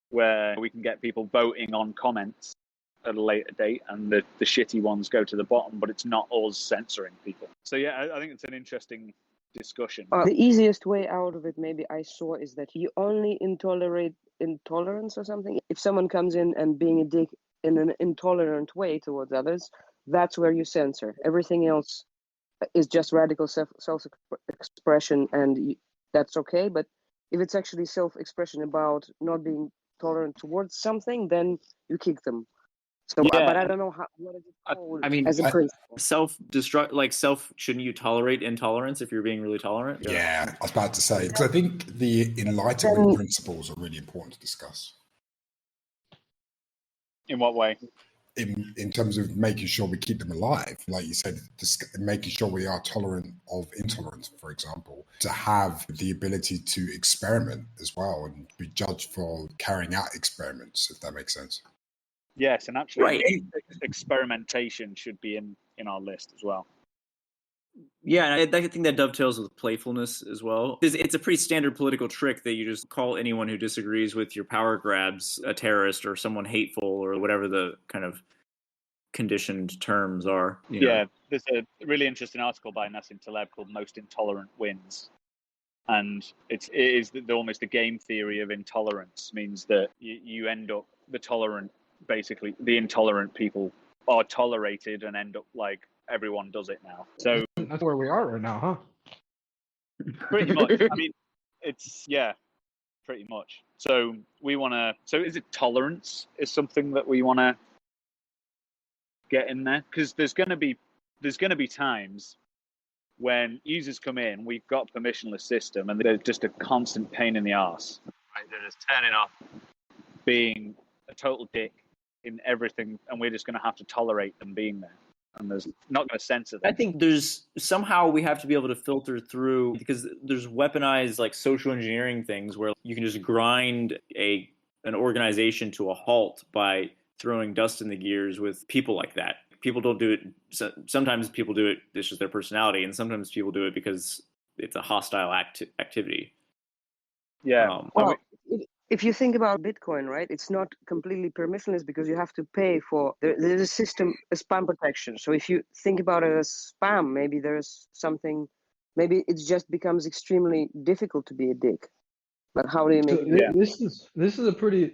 B: where we can get people voting on comments at a later date and the shitty ones go to the bottom, but it's not us censoring people. So yeah, I think it's an interesting discussion.
E: The easiest way out of it, maybe I saw, is that you only tolerate intolerance or something. If someone comes in and being a dick in an intolerant way towards others, that's where you censor. Everything else is just radical self-expression, and that's okay. But if it's actually self-expression about not being tolerant towards something, then you kick them. So, but I don't know what is it called.
F: I mean,
E: as a principle.
F: Self-destruct, shouldn't you tolerate intolerance if you're being really tolerant?
H: Yeah, I was about to say, because I think the Enlightenment principles are really important to discuss.
B: In what way?
H: In terms of making sure we keep them alive, like you said, making sure we are tolerant of intolerance, for example, to have the ability to experiment as well and be judged for carrying out experiments, if that makes sense.
B: Yes, and actually experimentation should be in our list as well.
F: Yeah, and I think that dovetails with playfulness as well. It's a pretty standard political trick that you just call anyone who disagrees with your power grabs a terrorist or someone hateful or whatever the kind of conditioned terms are.
B: Yeah, there's a really interesting article by Nassim Taleb called Most Intolerant Wins. And it is almost the game theory of intolerance, means that you end up, basically the intolerant people are tolerated and end up like everyone does it now. So
I: that's where we are right now, huh?
B: Pretty much. I mean, it's pretty much. So is it tolerance is something that we want to get in there? Because there's going to be times when users come in, we've got a permissionless system, and they're just a constant pain in the arse. Right? They're just turning up, being a total dick in everything, and we're just going to have to tolerate them being there. And there's not going to censor them.
F: I think there's somehow we have to be able to filter through, because there's weaponized like social engineering things where you can just grind an organization to a halt by throwing dust in the gears with people like that. People don't do it. Sometimes people do it. It's just their personality, and sometimes people do it because it's a hostile activity.
B: Yeah.
E: If you think about Bitcoin, right, it's not completely permissionless because you have to pay for, there's a system, a spam protection. So if you think about it as spam, maybe there's something, maybe it just becomes extremely difficult to be a dick. But how do you make it?
I: This is a pretty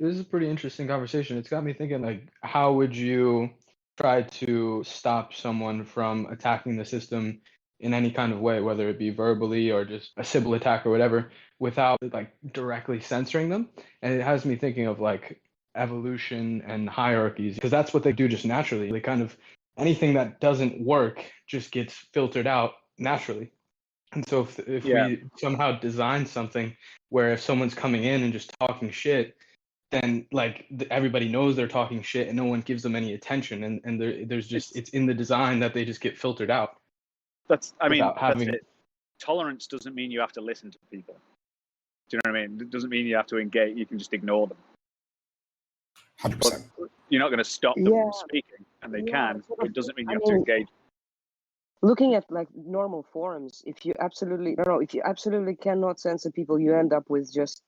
I: interesting conversation. It's got me thinking, like, how would you try to stop someone from attacking the system in any kind of way, whether it be verbally or just a Sybil attack or whatever, without like directly censoring them? And it has me thinking of like evolution and hierarchies, because that's what they do just naturally. They kind of, anything that doesn't work just gets filtered out naturally. And so if we somehow design something where if someone's coming in and just talking shit, then like everybody knows they're talking shit and no one gives them any attention, and there's just, it's in the design that they just get filtered out.
B: That's it. Tolerance doesn't mean you have to listen to people. Do you know what I mean? It doesn't mean you have to engage. You can just ignore them.
H: 100%.
B: You're not going to stop them from speaking, and they can. But it doesn't mean you have to engage.
E: Looking at like normal forums, if you absolutely cannot censor people, you end up with just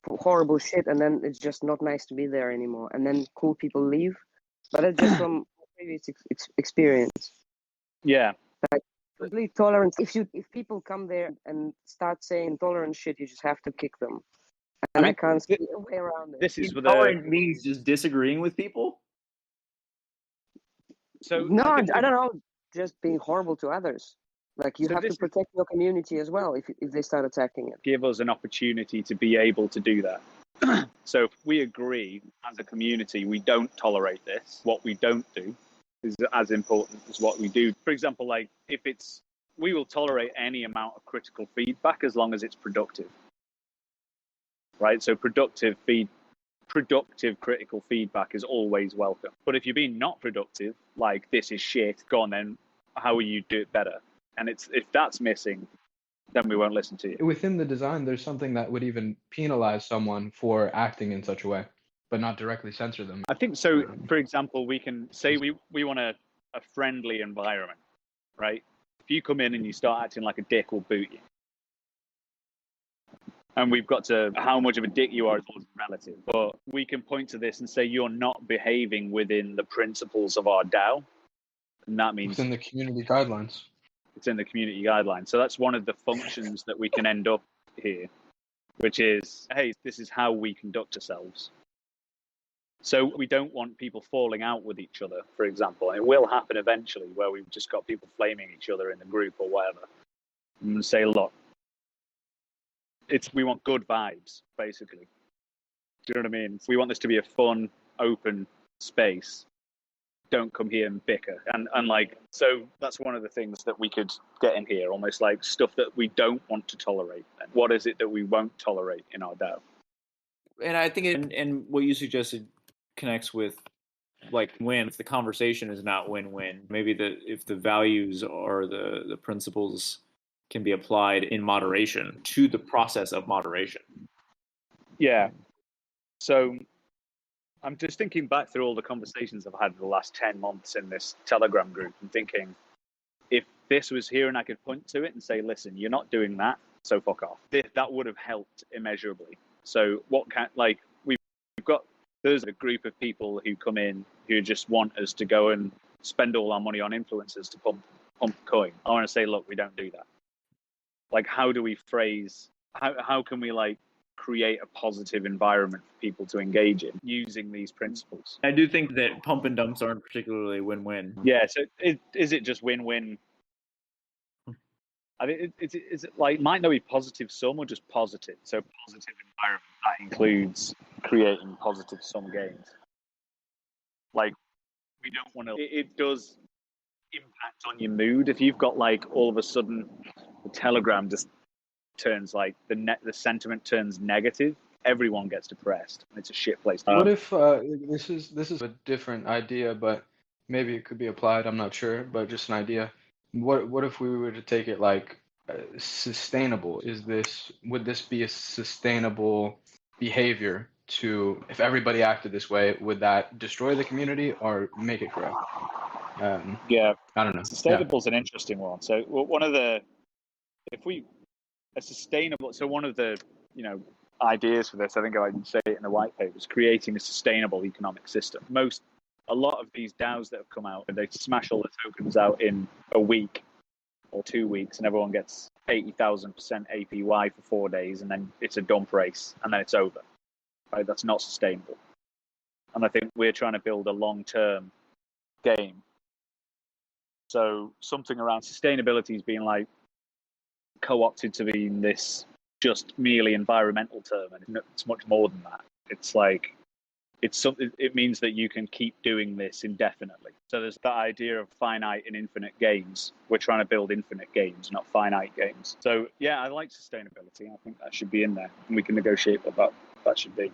E: horrible shit, and then it's just not nice to be there anymore. And then cool people leave. But it's just from previous experience.
B: Yeah.
E: Like, complete tolerance. If people come there and start saying intolerant shit, you just have to kick them. And I can't see a way around it.
B: This is
F: Intolerant means just disagreeing with people.
B: So
E: no, I don't know, just being horrible to others. Like you have to protect your community as well if they start attacking it.
B: Give us an opportunity to be able to do that. So if we agree as a community, we don't tolerate this, what we don't do is as important as what we do. For example, like we will tolerate any amount of critical feedback as long as it's productive. Right? So productive critical feedback is always welcome. But if you're being not productive, like this is shit, go on then, how will you do it better? And if that's missing, then we won't listen to you.
I: Within the design, there's something that would even penalize someone for acting in such a way, but not directly censor them.
B: I think so. For example, we can say we want a friendly environment, right? If you come in and you start acting like a dick, we'll boot you. And we've got to, how much of a dick you are is relative. But we can point to this and say you're not behaving within the principles of our DAO. And that means
I: within the community guidelines.
B: It's in the community guidelines. So that's one of the functions that we can end up here, which is, hey, this is how we conduct ourselves. So we don't want people falling out with each other, for example. And it will happen eventually where we've just got people flaming each other in the group or whatever. And say, look, we want good vibes, basically. Do you know what I mean? We want this to be a fun, open space. Don't come here and bicker. And like, so that's one of the things that we could get in here, almost like stuff that we don't want to tolerate. And what is it that we won't tolerate in our DAO?
F: And I think, and what you suggested connects with like when if the conversation is not win-win, maybe if the values or the principles can be applied in moderation to the process of moderation.
B: Yeah. So I'm just thinking back through all the conversations I've had in the last 10 months in this Telegram group and thinking, if this was here and I could point to it and say, listen, you're not doing that, so fuck off. That would have helped immeasurably. So there's a group of people who come in who just want us to go and spend all our money on influencers to pump coin. I want to say, look, we don't do that. Like, how do we phrase, how can we like create a positive environment for people to engage in using these principles?
F: I do think that pump and dumps aren't particularly win-win.
B: Yeah, so is it just win-win? I mean, is it like, might not be positive sum or just positive? So positive environment, that includes creating positive sum gains. Like, we don't want to, it does impact on your mood. If you've got like, all of a sudden, the Telegram just turns like, the sentiment turns negative, everyone gets depressed. And it's a shit place to
I: What if, this is a different idea, but maybe it could be applied, I'm not sure, but just an idea. What if we were to take it like sustainable? Would this be a sustainable behavior to, if everybody acted this way, would that destroy the community or make it grow?
B: Yeah,
I: I don't know.
B: Sustainable is an interesting one. So one of the ideas for this, I think I can say it in the white paper, is creating a sustainable economic system. A lot of these DAOs that have come out, they smash all the tokens out in a week or 2 weeks, and everyone gets 80,000% APY for 4 days, and then it's a dump race, and then it's over. Right? That's not sustainable. And I think we're trying to build a long-term game. So something around sustainability is being like co-opted to being this just merely environmental term, and it's much more than that. It's like, it means that you can keep doing this indefinitely. So there's that idea of finite and infinite games. We're trying to build infinite games, not finite games. So yeah, I like sustainability. I think that should be in there, and we can negotiate what that should be.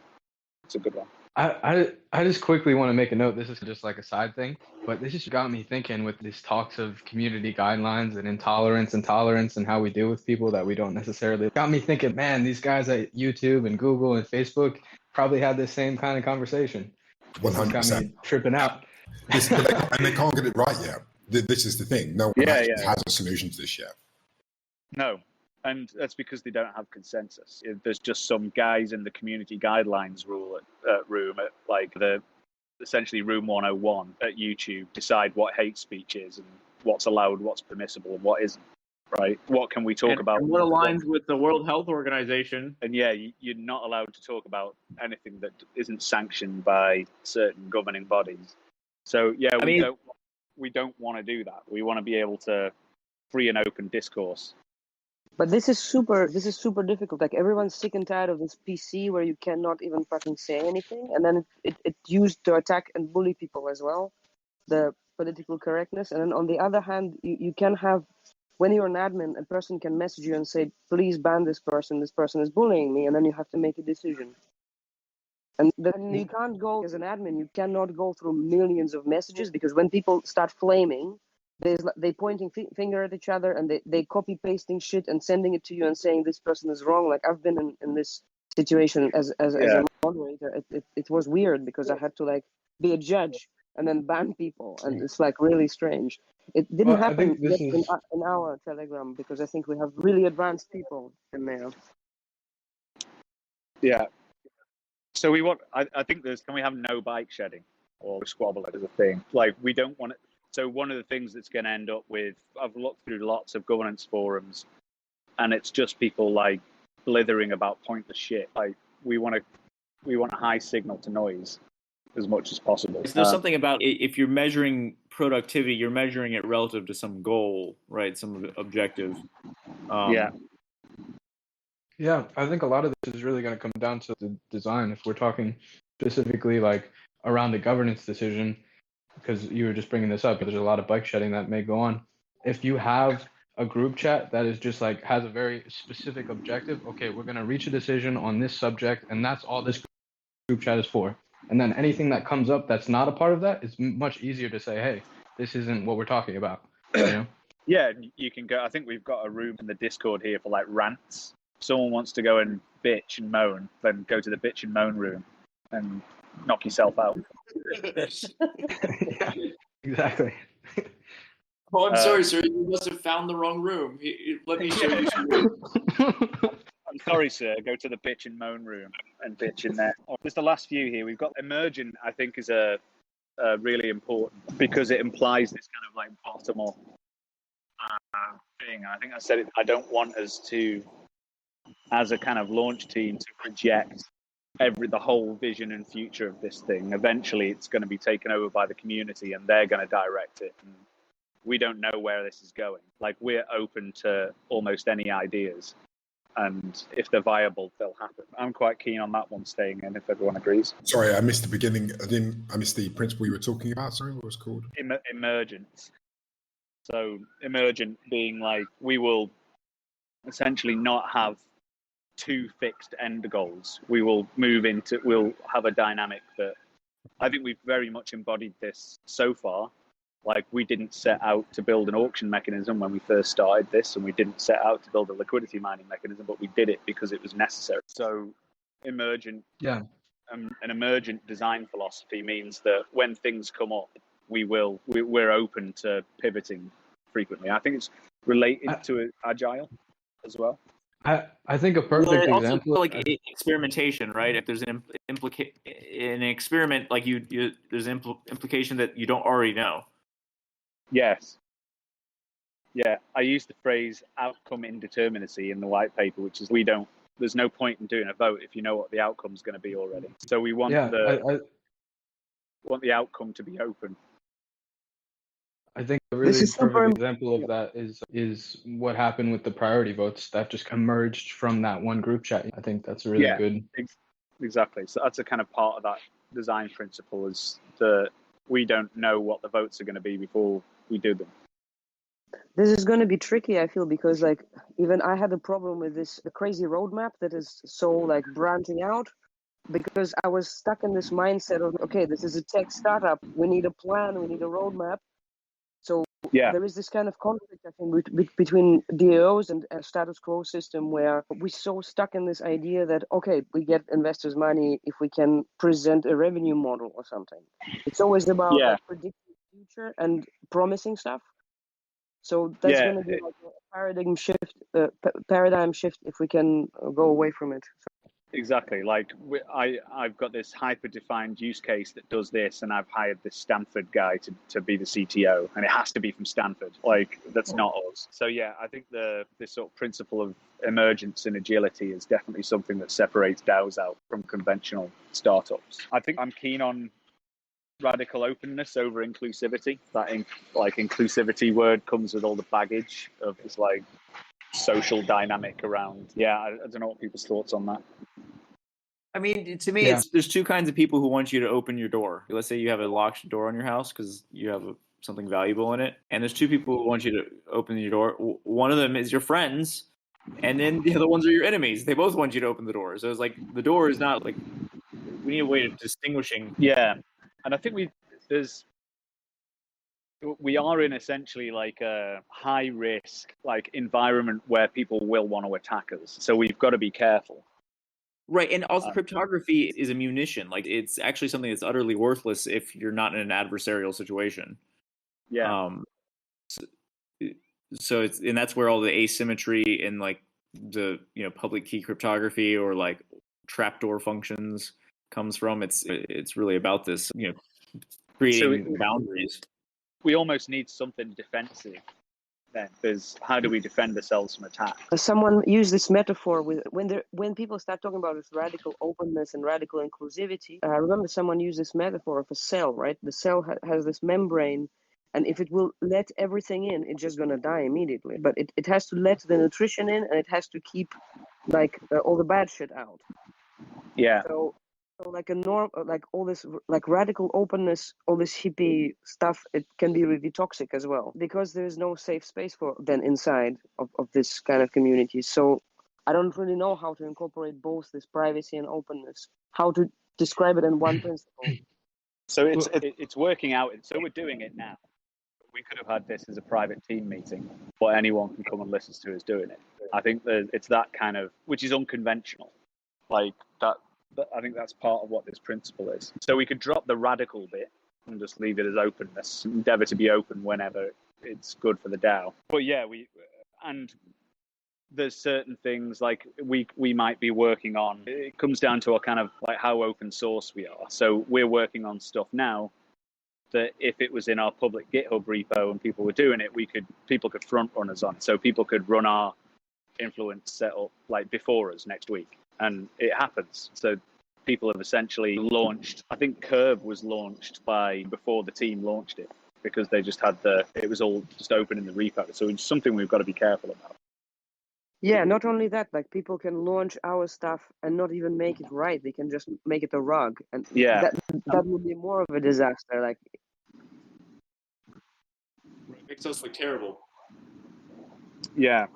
B: It's a good one.
I: I just quickly want to make a note. This is just like a side thing, but this just got me thinking with these talks of community guidelines and intolerance and tolerance and how we deal with people that we don't necessarily. Got me thinking, man, these guys at YouTube and Google and Facebook probably had the same kind of conversation.
H: 100%.
I: Got me tripping out.
H: And they can't get it right yet. This is the thing. No one actually has a solution to this yet.
B: No. And that's because they don't have consensus. There's just some guys in the community guidelines room at like essentially room 101 at YouTube decide what hate speech is, and what's allowed, what's permissible, and what isn't. Right? What can we talk about?
F: And what aligns with the World Health Organization?
B: And yeah, you're not allowed to talk about anything that isn't sanctioned by certain governing bodies. So yeah, we don't want to do that. We want to be able to free and open discourse.
E: But this is super difficult. Like, everyone's sick and tired of this PC where you cannot even fucking say anything, and then it's used to attack and bully people as well, the political correctness. And then on the other hand, you can have, when you're an admin, a person can message you and say, please ban this person is bullying me, and then you have to make a decision. And then you can't go, as an admin, you cannot go through millions of messages, because when people start flaming, they pointing finger at each other, and they copy pasting shit and sending it to you and saying this person is wrong. Like, I've been in this situation as a moderator. It was weird, because I had to like be a judge and then ban people, and it's like really strange. It didn't happen yet in our Telegram, because I think we have really advanced people in there.
B: Yeah. So we want. I think can we have no bike shedding or squabble as a thing? Like, we don't want it. So one of the things that's going to end up with, I've looked through lots of governance forums, and it's just people like blithering about pointless shit. Like, we want a high signal to noise as much as possible.
F: So there's something about, if you're measuring productivity, you're measuring it relative to some goal, right? Some objective.
I: Yeah, I think a lot of this is really going to come down to the design. If we're talking specifically like around the governance decision, because you were just bringing this up, there's a lot of bike shedding that may go on. If you have a group chat that is just like has a very specific objective, okay, we're going to reach a decision on this subject, and that's all this group chat is for. And then anything that comes up that's not a part of that is much easier to say, hey, this isn't what we're talking about. You know?
B: Yeah, you can go. I think we've got a room in the Discord here for like rants. If someone wants to go and bitch and moan, then go to the bitch and moan room and knock yourself out.
I: Yeah, exactly.
F: Oh, I'm sorry, sir. You must have found the wrong room. Let me show you some room.
B: I'm sorry, sir. Go to the bitch and moan room and bitch in there. Just the last few here. We've got emergent, I think, is a really important, because it implies this kind of like bottom-up thing. I think I said it. I don't want us to, as a kind of launch team, to project the whole vision and future of this thing. Eventually, it's going to be taken over by the community, and they're going to direct it. And we don't know where this is going. Like, we're open to almost any ideas, and if they're viable, they'll happen. I'm quite keen on that one staying in, if everyone agrees.
H: Sorry, I missed the beginning. I missed the principle you were talking about. Sorry, what was it called?
B: Emergence. So emergent being like, we will essentially not have two fixed end goals. We'll have a dynamic that, I think we've very much embodied this so far. Like, we didn't set out to build an auction mechanism when we first started this, and we didn't set out to build a liquidity mining mechanism, but we did it because it was necessary. So emergent, an emergent design philosophy means that when things come up, we're open to pivoting frequently. I think it's related to agile as well.
I: I think a perfect example,
F: like experimentation, right? If there's an experiment, like there's implication that you don't already know.
B: Yes. Yeah, I use the phrase outcome indeterminacy in the white paper, which is there's no point in doing a vote if you know what the outcome's going to be already. So we want want the outcome to be open.
I: I think a really perfect example of that is what happened with the priority votes that just emerged from that one group chat. I think that's a really good.
B: Exactly. So that's a kind of part of that design principle, is that we don't know what the votes are going to be before we do them.
E: This is going to be tricky, I feel, because like even I had a problem with the crazy roadmap that is so like branching out, because I was stuck in this mindset of, okay, this is a tech startup. We need a plan. We need a roadmap. So there is this kind of conflict, I think, between DAOs and a status quo system, where we're so stuck in this idea that, okay, we get investors' money if we can present a revenue model or something. It's always about like, predicting the future and promising stuff. So that's going to be like a paradigm shift if we can go away from it.
B: Exactly. Like I've got this hyper-defined use case that does this, and I've hired this Stanford guy to be the CTO, and it has to be from Stanford. Like that's not us. So yeah, I think this sort of principle of emergence and agility is definitely something that separates DAOs out from conventional startups. I think I'm keen on radical openness over inclusivity. That inclusivity word comes with all the baggage of this like social dynamic around. Yeah, I don't know what people's thoughts on that.
F: I mean, to me, there's two kinds of people who want you to open your door. Let's say you have a locked door on your house because you have something valuable in it, and there's two people who want you to open your door. One of them is your friends, and then the other ones are your enemies. They both want you to open the door. So it's like the door is not like, we need a way of distinguishing.
B: Yeah, and I think we are in essentially like a high risk like environment where people will want to attack us. So we've got to be careful.
F: Right, and also cryptography is a munition. Like it's actually something that's utterly worthless if you're not in an adversarial situation.
B: Yeah.
F: So it's, and that's where all the asymmetry and like the public key cryptography or like trapdoor functions comes from. It's really about this creating boundaries.
B: We almost need something defensive. Then, because how do we defend ourselves from attack?
E: Someone used this metaphor with when people start talking about this radical openness and radical inclusivity. I remember someone used this metaphor of a cell, right? The cell has this membrane, and if it will let everything in, it's just gonna die immediately. But it has to let the nutrition in, and it has to keep like all the bad shit out.
B: Yeah.
E: So like like all this like radical openness, all this hippie stuff, it can be really toxic as well because there is no safe space for then inside of this kind of community. So I don't really know how to incorporate both this privacy and openness, how to describe it in one principle.
B: So it's working out. So we're doing it now. We could have had this as a private team meeting, but anyone can come and listen to us doing it. I think that it's that kind of, which is unconventional, like that. I think that's part of what this principle is. So we could drop the radical bit and just leave it as openness, endeavor to be open whenever it's good for the DAO. But yeah, and there's certain things like we might be working on. It comes down to a kind of like how open source we are. So we're working on stuff now that if it was in our public GitHub repo and people were doing it, people could front run us on. So people could run our influence setup like before us next week. And it happens. So people have essentially launched, I think Curve was launched before the team launched it because they just had it was all just open in the repo. So it's something we've got to be careful about.
E: Yeah, not only that, like people can launch our stuff and not even make it right. They can just make it a rug. And
B: yeah,
E: that would be more of a disaster. Like
F: it makes us look terrible.
B: Yeah.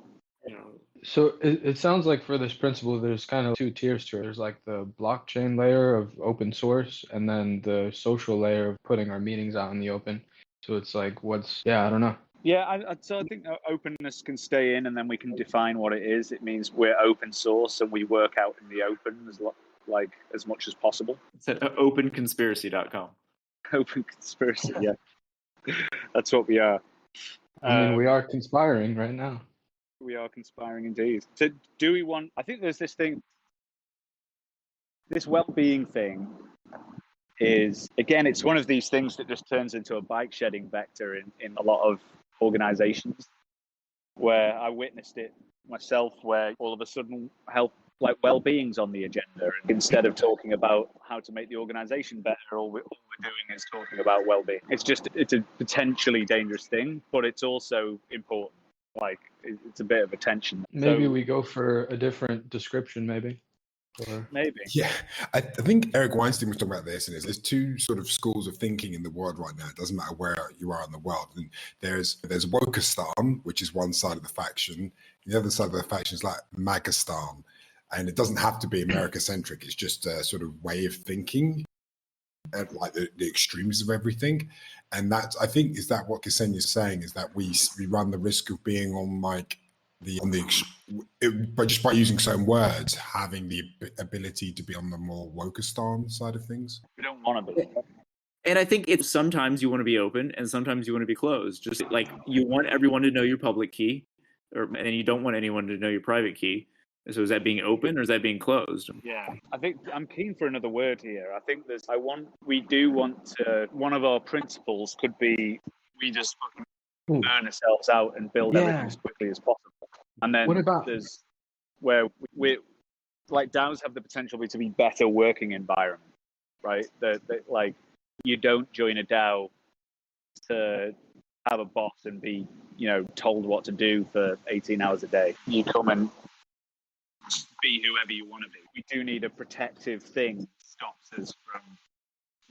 I: So it sounds like for this principle, there's kind of two tiers to it. There's like the blockchain layer of open source and then the social layer of putting our meetings out in the open. So it's like, I don't know.
B: Yeah, so I think openness can stay in and then we can define what it is. It means we're open source and we work out in the open as much as possible.
F: It's at openconspiracy.com.
B: Open conspiracy, yeah. That's what we are.
I: I mean, we are conspiring right now.
B: We are conspiring indeed. So I think there's this thing, this well-being thing is, again, it's one of these things that just turns into a bike shedding vector in a lot of organizations where I witnessed it myself, where all of a sudden health, like well-being's on the agenda. And instead of talking about how to make the organization better, all we're doing is talking about well-being. It's a potentially dangerous thing, but it's also important. Like it's a bit of a tension.
I: Maybe we go for a different description, maybe. Or...
B: Maybe.
H: Yeah, I think Eric Weinstein was talking about this, and there's two sort of schools of thinking in the world right now. It doesn't matter where you are in the world. And there's Wokistan, which is one side of the faction. The other side of the faction is like Magistan. And it doesn't have to be America-centric. It's just a sort of way of thinking, like the extremes of everything. And that's, I think, is that what Ksenia's saying, is that we run the risk of being on like but just by using certain words, having the ability to be on the more Wokistan side of things.
B: We don't want to be.
F: And I think it's sometimes you want to be open and sometimes you want to be closed. Just like you want everyone to know your public key, and you don't want anyone to know your private key. So is that being open or is that being closed?
B: Yeah, I think I'm keen for another word here. I think we do want to, one of our principles could be we just fucking burn ourselves out and build everything as quickly as possible. And then there's where we like DAOs have the potential to be better working environment, right? That like you don't join a DAO to have a boss and be, told what to do for 18 hours a day. You come and be whoever you want to be. We do need a protective thing that stops us from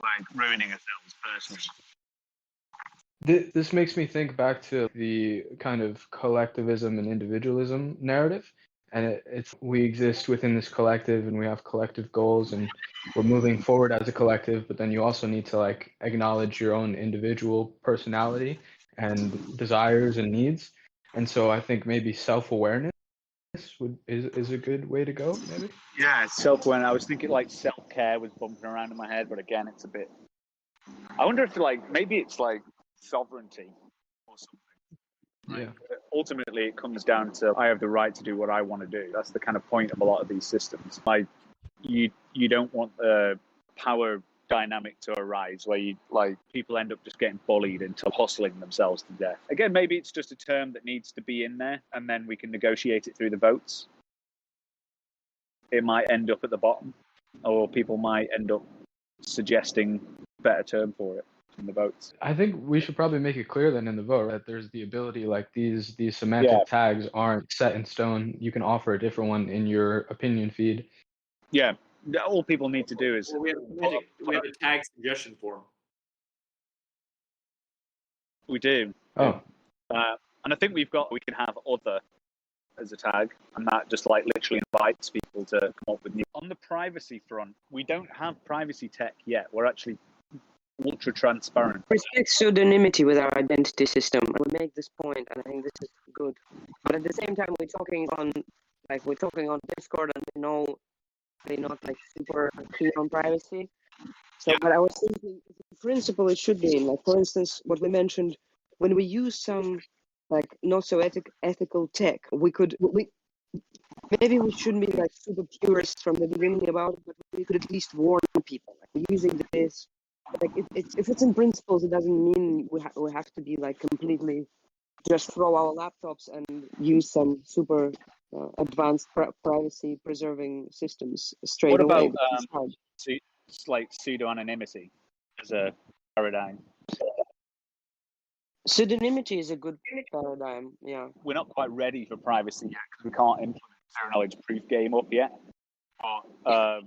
B: like ruining ourselves personally.
I: This makes me think back to the kind of collectivism and individualism narrative. And we exist within this collective and we have collective goals and we're moving forward as a collective, but then you also need to like acknowledge your own individual personality and desires and needs. And so I think maybe self-awareness is a good way to go, maybe.
B: Yeah, self-awareness. I was thinking like self-care was bumping around in my head, but again, it's a bit. I wonder if like maybe it's like sovereignty or something. Right? Yeah. Ultimately, it comes down to I have the right to do what I want to do. That's the kind of point of a lot of these systems. Like you don't want the power dynamic to arise where people end up just getting bullied into hustling themselves to death. Again, maybe it's just a term that needs to be in there and then we can negotiate it through the votes. It might end up at the bottom, or people might end up suggesting a better term for it in the votes.
I: I think we should probably make it clear then in the vote that there's the ability, like these semantic tags aren't set in stone. You can offer a different one in your opinion feed.
B: Yeah. All people need to do is
F: we have a tag suggestion form.
B: We do.
I: Oh.
B: And I think we can have other as a tag, and that just like literally invites people to come up with new. On the privacy front, we don't have privacy tech yet. We're actually ultra transparent.
E: Respect pseudonymity with our identity system. We make this point, and I think this is good. But at the same time, we're talking on Discord, and they're not like super keen on privacy. So, but I was thinking, in principle, it should be like, for instance, what we mentioned when we use some like not so ethical tech, maybe we shouldn't be like super purists from the beginning about it, but we could at least warn people like we're using this. Like if it's in principles, it doesn't mean we have to be like completely just throw our laptops and use some super advanced privacy preserving systems straight away.
B: What about like pseudo-anonymity as a paradigm?
E: Pseudonymity is a good paradigm, yeah.
B: We're not quite ready for privacy yet because we can't implement zero-knowledge proof game up yet. But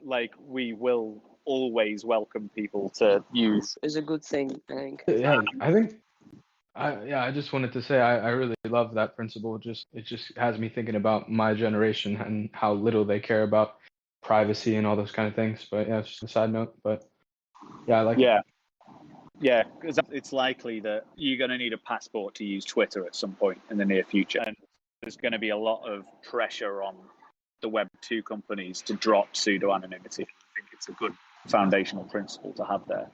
B: like we will always welcome people to use.
E: Is a good thing, I think.
I: Yeah, I just wanted to say I really love that principle. It just has me thinking about my generation and how little they care about privacy and all those kind of things. But yeah, it's just a side note. But yeah, I like it.
B: Yeah, because it's likely that you're going to need a passport to use Twitter at some point in the near future. And there's going to be a lot of pressure on the Web2 companies to drop pseudo-anonymity. I think it's a good foundational principle to have there,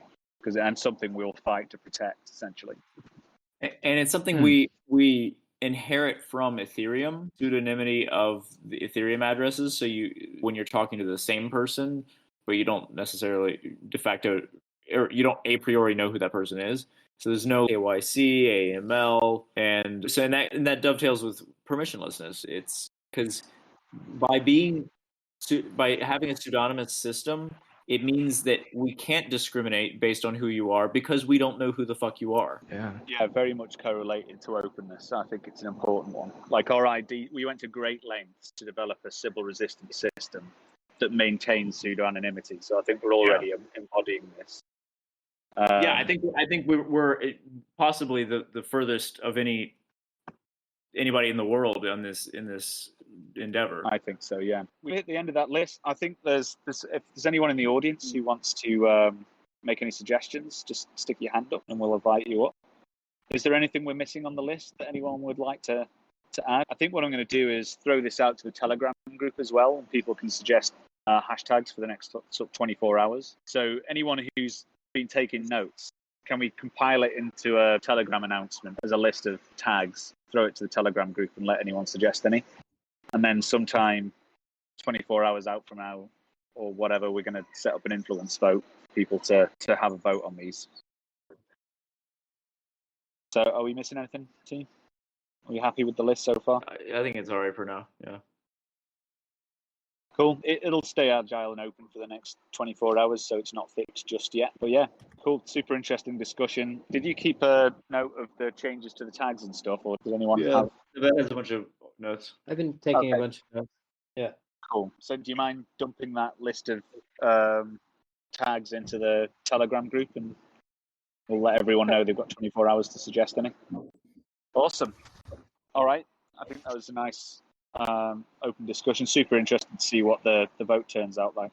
B: and something we'll fight to protect, essentially.
F: And it's something we inherit from Ethereum, pseudonymity of the Ethereum addresses. So when you're talking to the same person, but you don't necessarily de facto, or you don't a priori know who that person is. So there's no KYC, AML, and that dovetails with permissionlessness. It's because by having a pseudonymous system, it means that we can't discriminate based on who you are because we don't know who the fuck you are.
B: Yeah, very much correlated to openness. I think it's an important one. Like our ID, we went to great lengths to develop a Sybil-resistant system that maintains pseudo-anonymity. So I think we're already embodying this.
F: I think we're possibly the furthest of anybody in the world in this endeavor.
B: I think so. Yeah, we hit the end of that list. I think if there's anyone in the audience who wants to make any suggestions, just stick your hand up and we'll invite you up. Is there anything we're missing on the list that anyone would like to add? I think what I'm going to do is throw this out to the Telegram group as well, and people can suggest hashtags for the next 24 hours. So anyone who's been taking notes, can we compile it into a Telegram announcement as a list of tags, throw it to the Telegram group and let anyone suggest any? and then sometime 24 hours out from now, or whatever, we're going to set up an influence vote for people to have a vote on these. So are we missing anything, team? Are you happy with the list so far?
F: I think it's all right for now. Yeah.
B: Cool. It'll stay agile and open for the next 24 hours, so it's not fixed just yet. But yeah, cool. Super interesting discussion. Did you keep a note of the changes to the tags and stuff, or does anyone have?
F: That has a bunch of notes.
D: I've been taking a bunch of notes. Yeah.
B: Cool. So do you mind dumping that list of tags into the Telegram group, and we'll let everyone know they've got 24 hours to suggest any? Awesome. All right. I think that was a nice open discussion. Super interested to see what the vote turns out like.